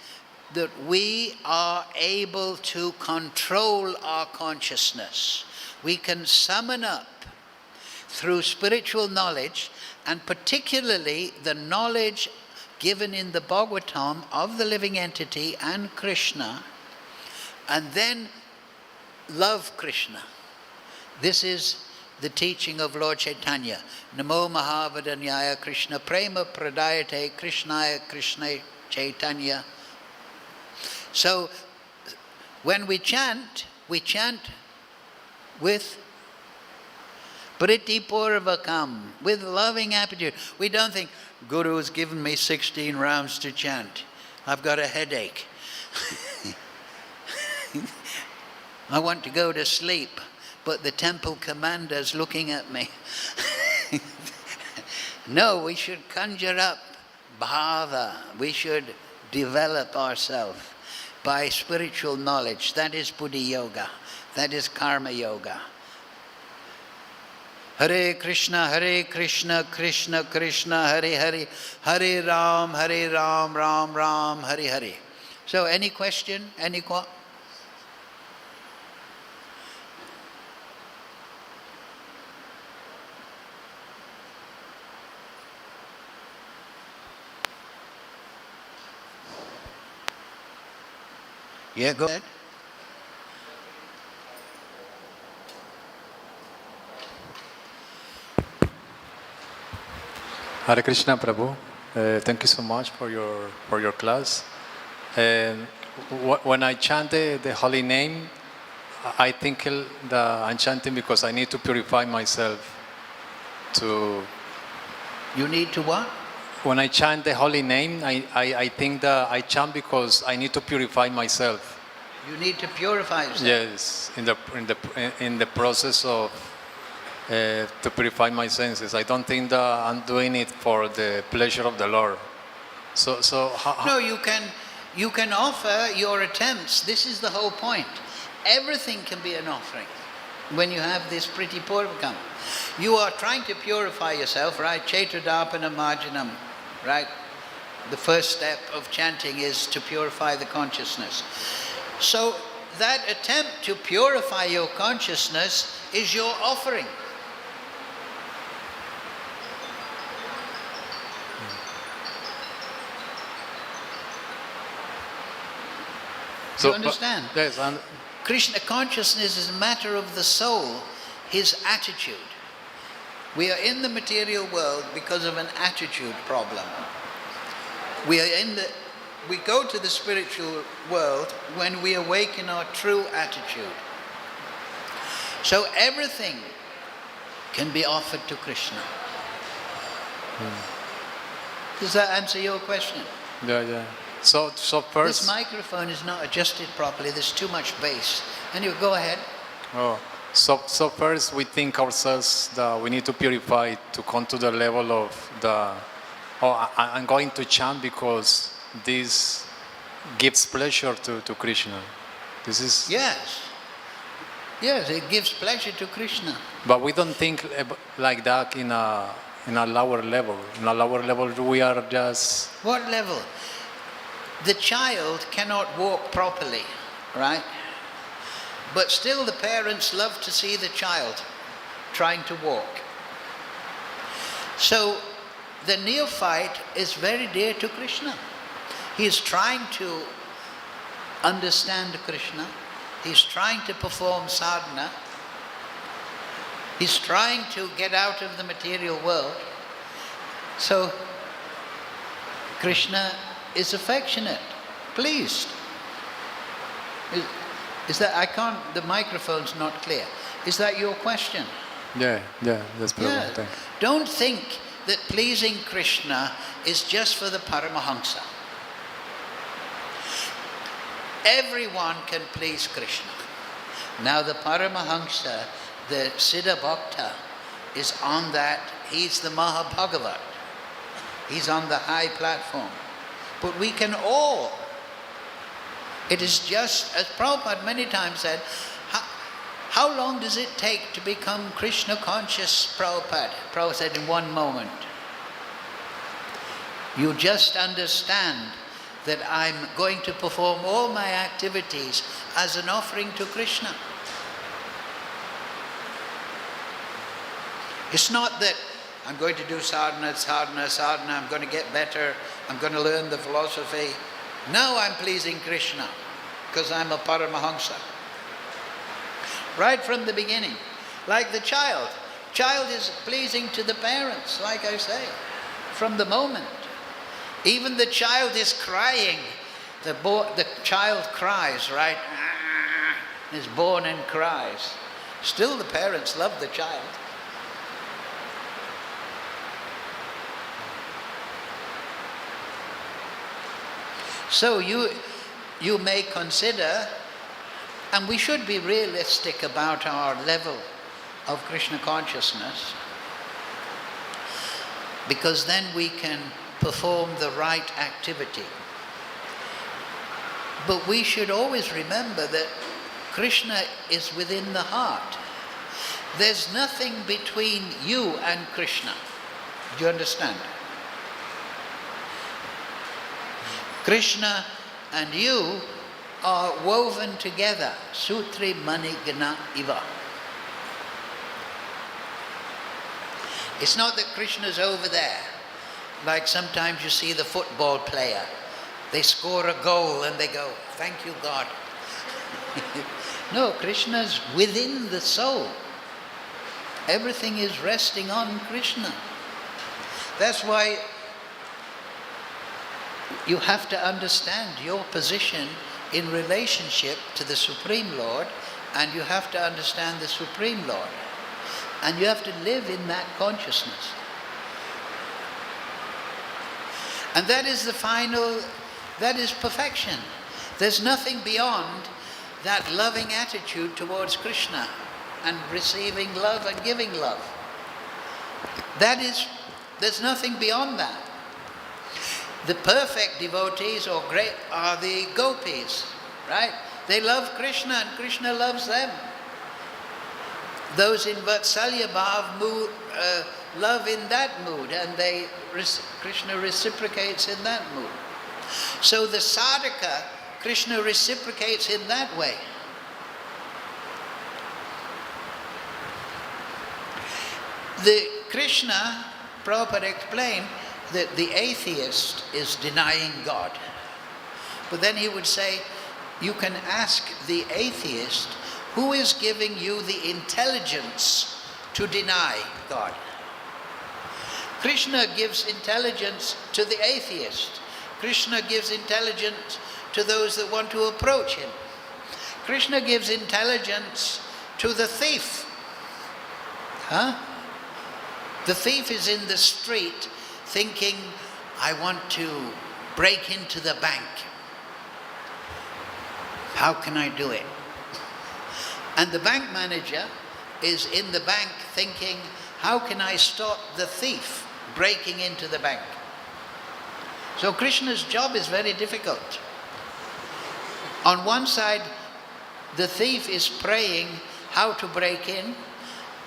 that we are able to control our consciousness. We can summon up through spiritual knowledge, and particularly the knowledge given in the Bhagavatam of the living entity and Krishna, and then love Krishna. This is the teaching of Lord Chaitanya. Namo Mahavadanyaya Krishna Prema Pradayate Krishnaya Krishna Chaitanya. So, when we chant with Priti Purvakam, with loving aptitude. We don't think, Guru has given me 16 rounds to chant. I've got a headache. I want to go to sleep, but the temple commander's looking at me. No, we should conjure up bhava. We should develop ourselves by spiritual knowledge. That is Buddhi Yoga. That is Karma Yoga. Hare Krishna, Krishna Krishna, Hare Hare, Hare Ram, Ram Ram, Hare Hare. So any question? Yeah, go ahead. Hare Krishna, Prabhu. Thank you so much for your class. When I chant the holy name, I think I'm chanting because I need to purify myself. You need to what? When I chant the holy name, I think that I chant because I need to purify myself. You need to purify yourself. Yes, in the process of to purify my senses. I don't think that I'm doing it for the pleasure of the Lord. No, you can offer your attempts. This is the whole point. Everything can be an offering when you have this pretty purvakam. You are trying to purify yourself, right? Chetudapana marjanam, right? The first step of chanting is to purify the consciousness. So that attempt to purify your consciousness is your offering. Do you understand? Yes. Krishna consciousness is a matter of the soul, his attitude. We are in the material world because of an attitude problem. We go to the spiritual world when we awaken our true attitude. So everything can be offered to Krishna. Does that answer your question? Yeah. So first, this microphone is not adjusted properly. There's too much bass. Anyway, go ahead. So first we think ourselves that we need to purify to come to the level of I'm going to chant because this gives pleasure to Krishna. This is yes, it gives pleasure to Krishna. But we don't think like that in a lower level. In a lower level, we are just. What level? The child cannot walk properly, right? But still the parents love to see the child trying to walk. So the neophyte is very dear to Krishna. He is trying to understand Krishna. He's trying to perform sadhana. He's trying to get out of the material world. So Krishna is affectionate, pleased. Is that, the microphone's not clear. Is that your question? Yeah, that's perfect. Yeah. Don't think that pleasing Krishna is just for the Paramahamsa. Everyone can please Krishna. Now the Paramahamsa, the Siddha Bhakta, is on that, he's the Bhagavad. He's on the high platform. But we can all. It is just, as Prabhupada many times said, how long does it take to become Krishna conscious, Prabhupada? Prabhupada said, in one moment. You just understand that I'm going to perform all my activities as an offering to Krishna. It's not that I'm going to do sadhana, I'm going to get better, I'm going to learn the philosophy. Now I'm pleasing Krishna because I'm a Paramahamsa. Right from the beginning. Like the child. Child is pleasing to the parents, like I say, from the moment. Even the child is crying. The child cries, right? Is born and cries. Still the parents love the child. So you may consider, and we should be realistic about our level of Krishna consciousness, because then we can perform the right activity. But we should always remember that Krishna is within the heart. There's nothing between you and Krishna. Do you understand? Krishna and you are woven together. Sutri mani gana iva. It's not that Krishna's over there. Like sometimes you see the football player. They score a goal and they go, thank you, God. No, Krishna's within the soul. Everything is resting on Krishna. That's why you have to understand your position in relationship to the Supreme Lord, and you have to understand the Supreme Lord. And you have to live in that consciousness. And that is the final, that is perfection. There's nothing beyond that loving attitude towards Krishna and receiving love and giving love. There's nothing beyond that. The perfect devotees or great are the gopis, right? They love Krishna and Krishna loves them. Those in Vatsalya Bhav mood, love in that mood, and Krishna reciprocates in that mood. So the sadhaka, Krishna reciprocates in that way. The Krishna, Prabhupada explained that the atheist is denying God. But then he would say, you can ask the atheist, who is giving you the intelligence to deny God? Krishna gives intelligence to the atheist. Krishna gives intelligence to those that want to approach him. Krishna gives intelligence to the thief. The thief is in the street thinking, I want to break into the bank. How can I do it? And the bank manager is in the bank thinking, how can I stop the thief breaking into the bank? So Krishna's job is very difficult. On one side, the thief is praying how to break in,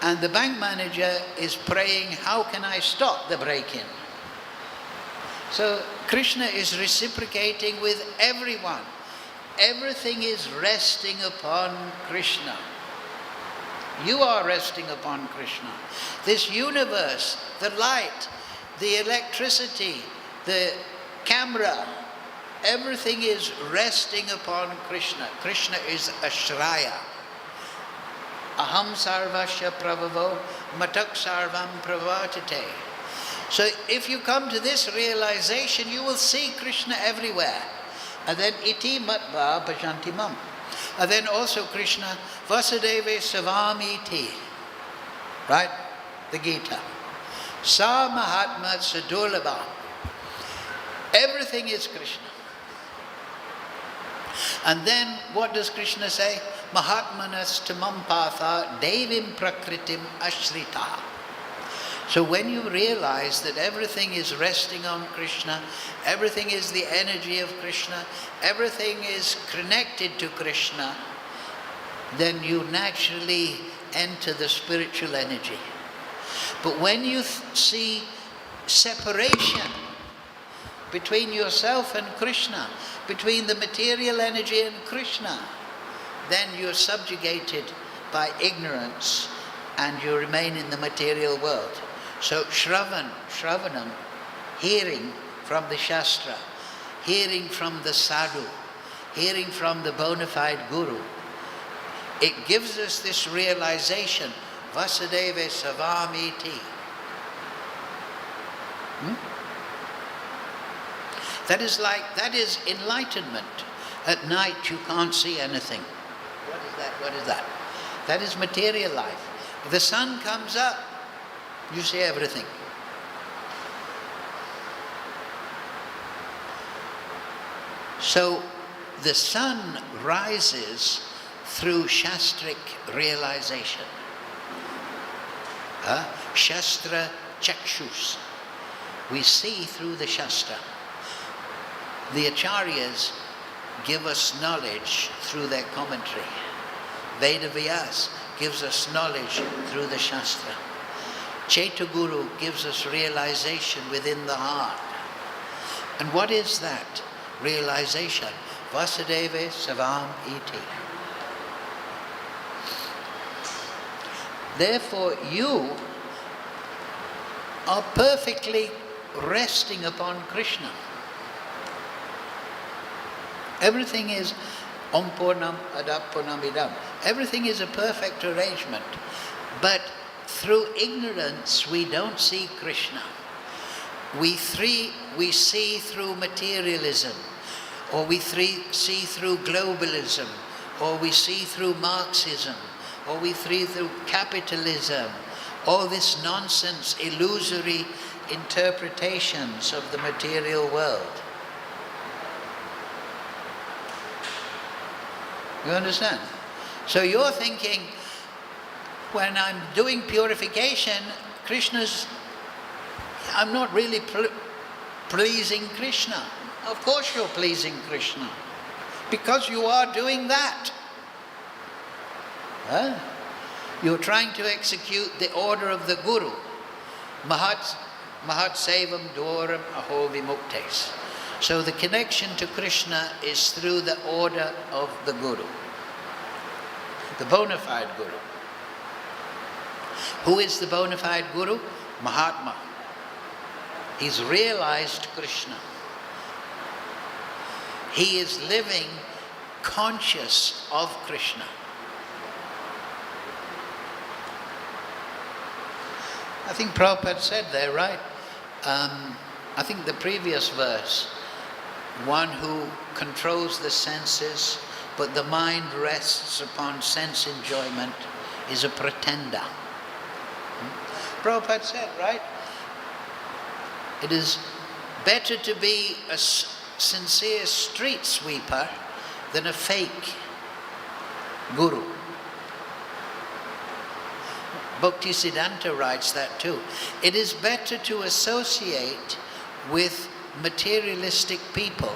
and the bank manager is praying, how can I stop the break-in? So Krishna is reciprocating with everyone. Everything is resting upon Krishna. You are resting upon Krishna. This universe, the light, the electricity, the camera, everything is resting upon Krishna. Krishna is Ashraya. Aham sarvasya pravavo matak sarvam pravartate. So if you come to this realization, you will see Krishna everywhere. And then iti matva bhajanti mam. And then also Krishna, Vasudeve savamiti. Right? The Gita. Sa mahatma sadulabha. Everything is Krishna. And then what does Krishna say? Mahatmanas tamam patha devim prakritim ashrita. So when you realize that everything is resting on Krishna, everything is the energy of Krishna, everything is connected to Krishna, then you naturally enter the spiritual energy. But when you see separation between yourself and Krishna, between the material energy and Krishna, then you're subjugated by ignorance and you remain in the material world. So Shravanam, hearing from the Shastra, hearing from the Sadhu, hearing from the bona fide Guru, it gives us this realization, Vasudeva Savamiti. That is enlightenment. At night you can't see anything. What is that? What is that? That is material life. If the sun comes up, you see everything. So the sun rises through Shastric realization. Shastra chakshus. We see through the Shastra. The Acharyas give us knowledge through their commentary. Veda Vyas gives us knowledge through the Shastra. Cetaguru gives us realization within the heart. And what is that realization? Vasudeva Savam Iti. Therefore, you are perfectly resting upon Krishna. Everything is Om Purnam Adap Purnam Idam. Everything is a perfect arrangement. But through ignorance, we don't see Krishna. We see through materialism, or we see through globalism, or we see through Marxism, or we see through capitalism, all this nonsense, illusory interpretations of the material world. You understand? So you're thinking, when I'm doing purification, I'm not really pleasing Krishna. Of course you're pleasing Krishna, because you are doing that. Huh? You're trying to execute the order of the Guru. Mahat Sevam Dwaram Aho Vimuktes. So the connection to Krishna is through the order of the Guru, the bona fide Guru. Who is the bona fide Guru? Mahatma. He's realized Krishna. He is living conscious of Krishna. I think Prabhupada said there, right? I think the previous verse, one who controls the senses, but the mind rests upon sense enjoyment, is a pretender. Prabhupada said, right? It is better to be a sincere street sweeper than a fake guru. Bhaktisiddhanta writes that too. It is better to associate with materialistic people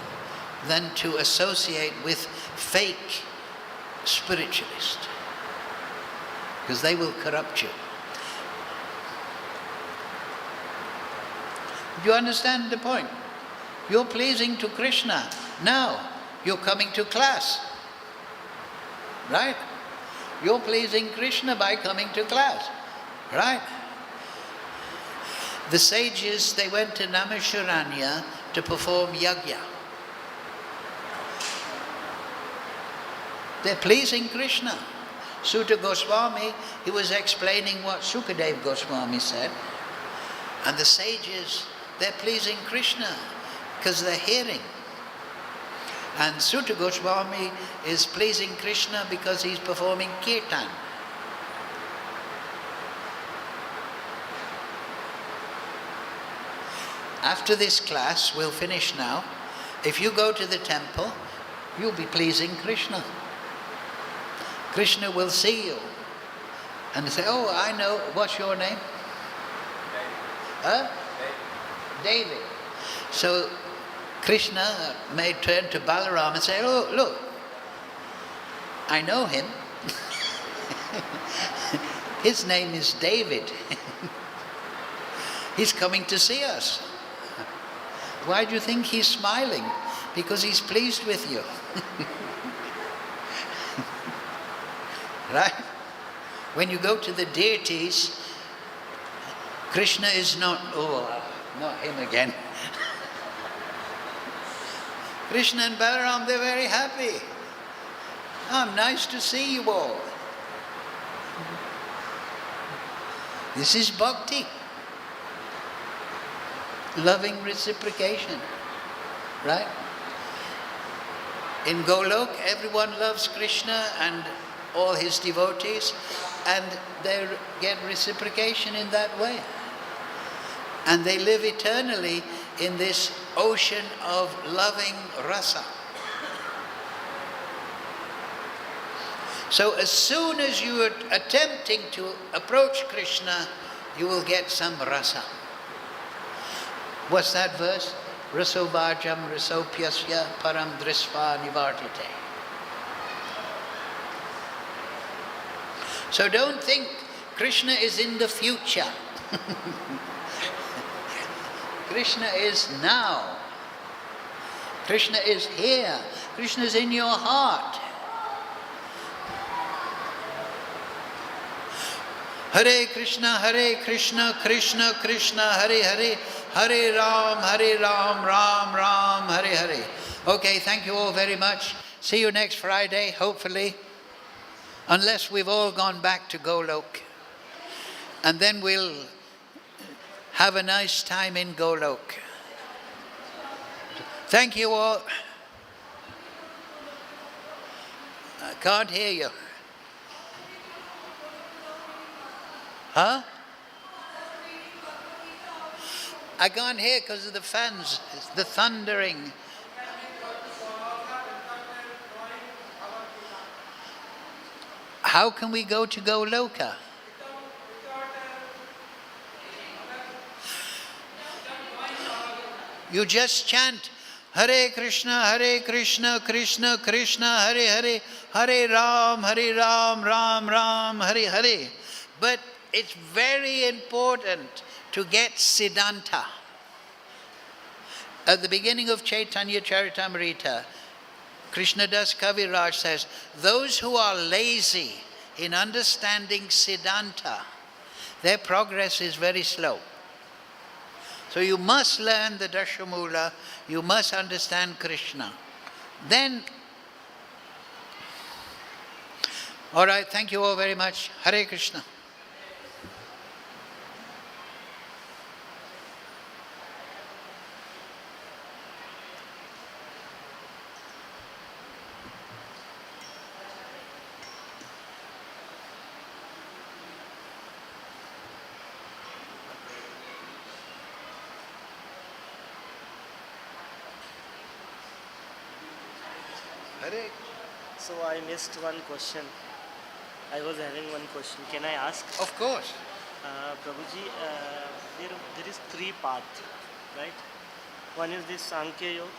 than to associate with fake spiritualists, because they will corrupt you. Do you understand the point? You're pleasing to Krishna. Now you're coming to class, right? You're pleasing Krishna by coming to class, right? The sages, they went to Naimisharanya to perform yajna. They're pleasing Krishna. Sutta Goswami, he was explaining what Sukadeva Goswami said. And the sages, they're pleasing Krishna because they're hearing. And Sutta Goswami is pleasing Krishna because he's performing kirtan. After this class, we'll finish now. If you go to the temple, you'll be pleasing Krishna. Krishna will see you and say, oh, I know, what's your name? Huh? David. So Krishna may turn to Balaram and say, oh, look, I know him. His name is David. He's coming to see us. Why do you think he's smiling? Because he's pleased with you. Right? When you go to the deities, Krishna is not, oh, not him again. Krishna and Balaram, they're very happy. Oh, nice to see you all. This is bhakti. Loving reciprocation. Right? In Golok, everyone loves Krishna and all his devotees, and they get reciprocation in that way. And they live eternally in this ocean of loving rasa. So as soon as you are attempting to approach Krishna, you will get some rasa. What's that verse? Raso vajam rasopyasya param drisva nivartate. So don't think Krishna is in the future. Krishna is now. Krishna is here. Krishna is in your heart. Hare Krishna, Krishna Krishna, Hare Hare, Hare Ram, Ram Ram, Hare Hare. Okay, thank you all very much. See you next Friday, hopefully. Unless we've all gone back to Golok. And then we'll have a nice time in Golok. Thank you all. I can't hear you. Huh? I can't hear because of the fans, the thundering. How can we go to Goloka? You just chant Hare Krishna, Krishna Krishna, Hare Hare, Hare Ram, Ram Ram, Hare Hare. But it's very important to get Siddhanta. At the beginning of Chaitanya Charitamrita, Krishnadas Kaviraj says, those who are lazy in understanding Siddhanta, their progress is very slow. So you must learn the Dashamula, you must understand Krishna. Then, all right, thank you all very much. Hare Krishna. Hare. So I missed one question. I was having one question. Can I ask? Of course. Prabhuji, there is three paths, right? One is this Sankhya Yoga,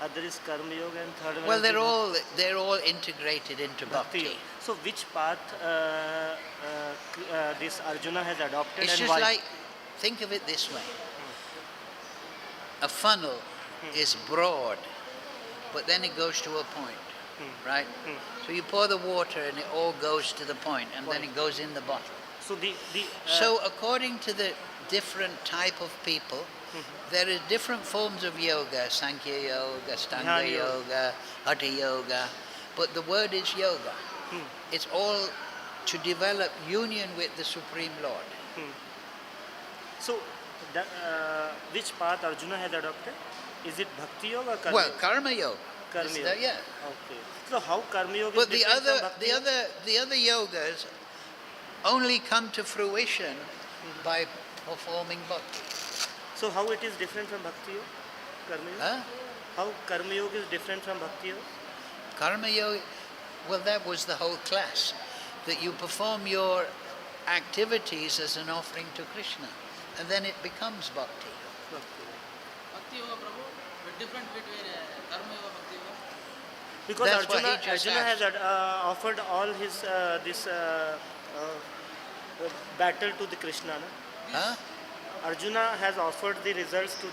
other is Karma Yoga, and third one Well, is they're all integrated into Bhakti bhakti. Yoga. So which path this Arjuna has adopted It's and just why? like, think of it this way. A funnel is broad, but then it goes to a point, right? So you pour the water and it all goes to the point, and then it goes in the bottle. So So according to the different type of people, there are different forms of yoga, Sankhya Yoga, Stanga Jnana Yoga, Hatha Yoga, but the word is yoga. It's all to develop union with the Supreme Lord. so which path Arjuna has adopted? Is it Bhakti Yoga or Karma Well, Yoga? Karma Yoga. Karma is Yoga. yeah. Okay. So how Karma Yoga But is different from Bhakti Yoga? the other yogas only come to fruition by performing bhakti. So how it is different from Bhakti Yoga? Karma Yoga? Huh? How Karma Yoga is different from Bhakti Yoga? Karma Yoga, well, that was the whole class, that you perform your activities as an offering to Krishna, and then it becomes bhakti. Bhakti Yoga, Prabhu, the difference between Karma Yoga, Bhakti Yoga? Because That's what he just Arjuna has asked. offered all his battle to the Krishna. No? Huh? Arjuna has offered the results to the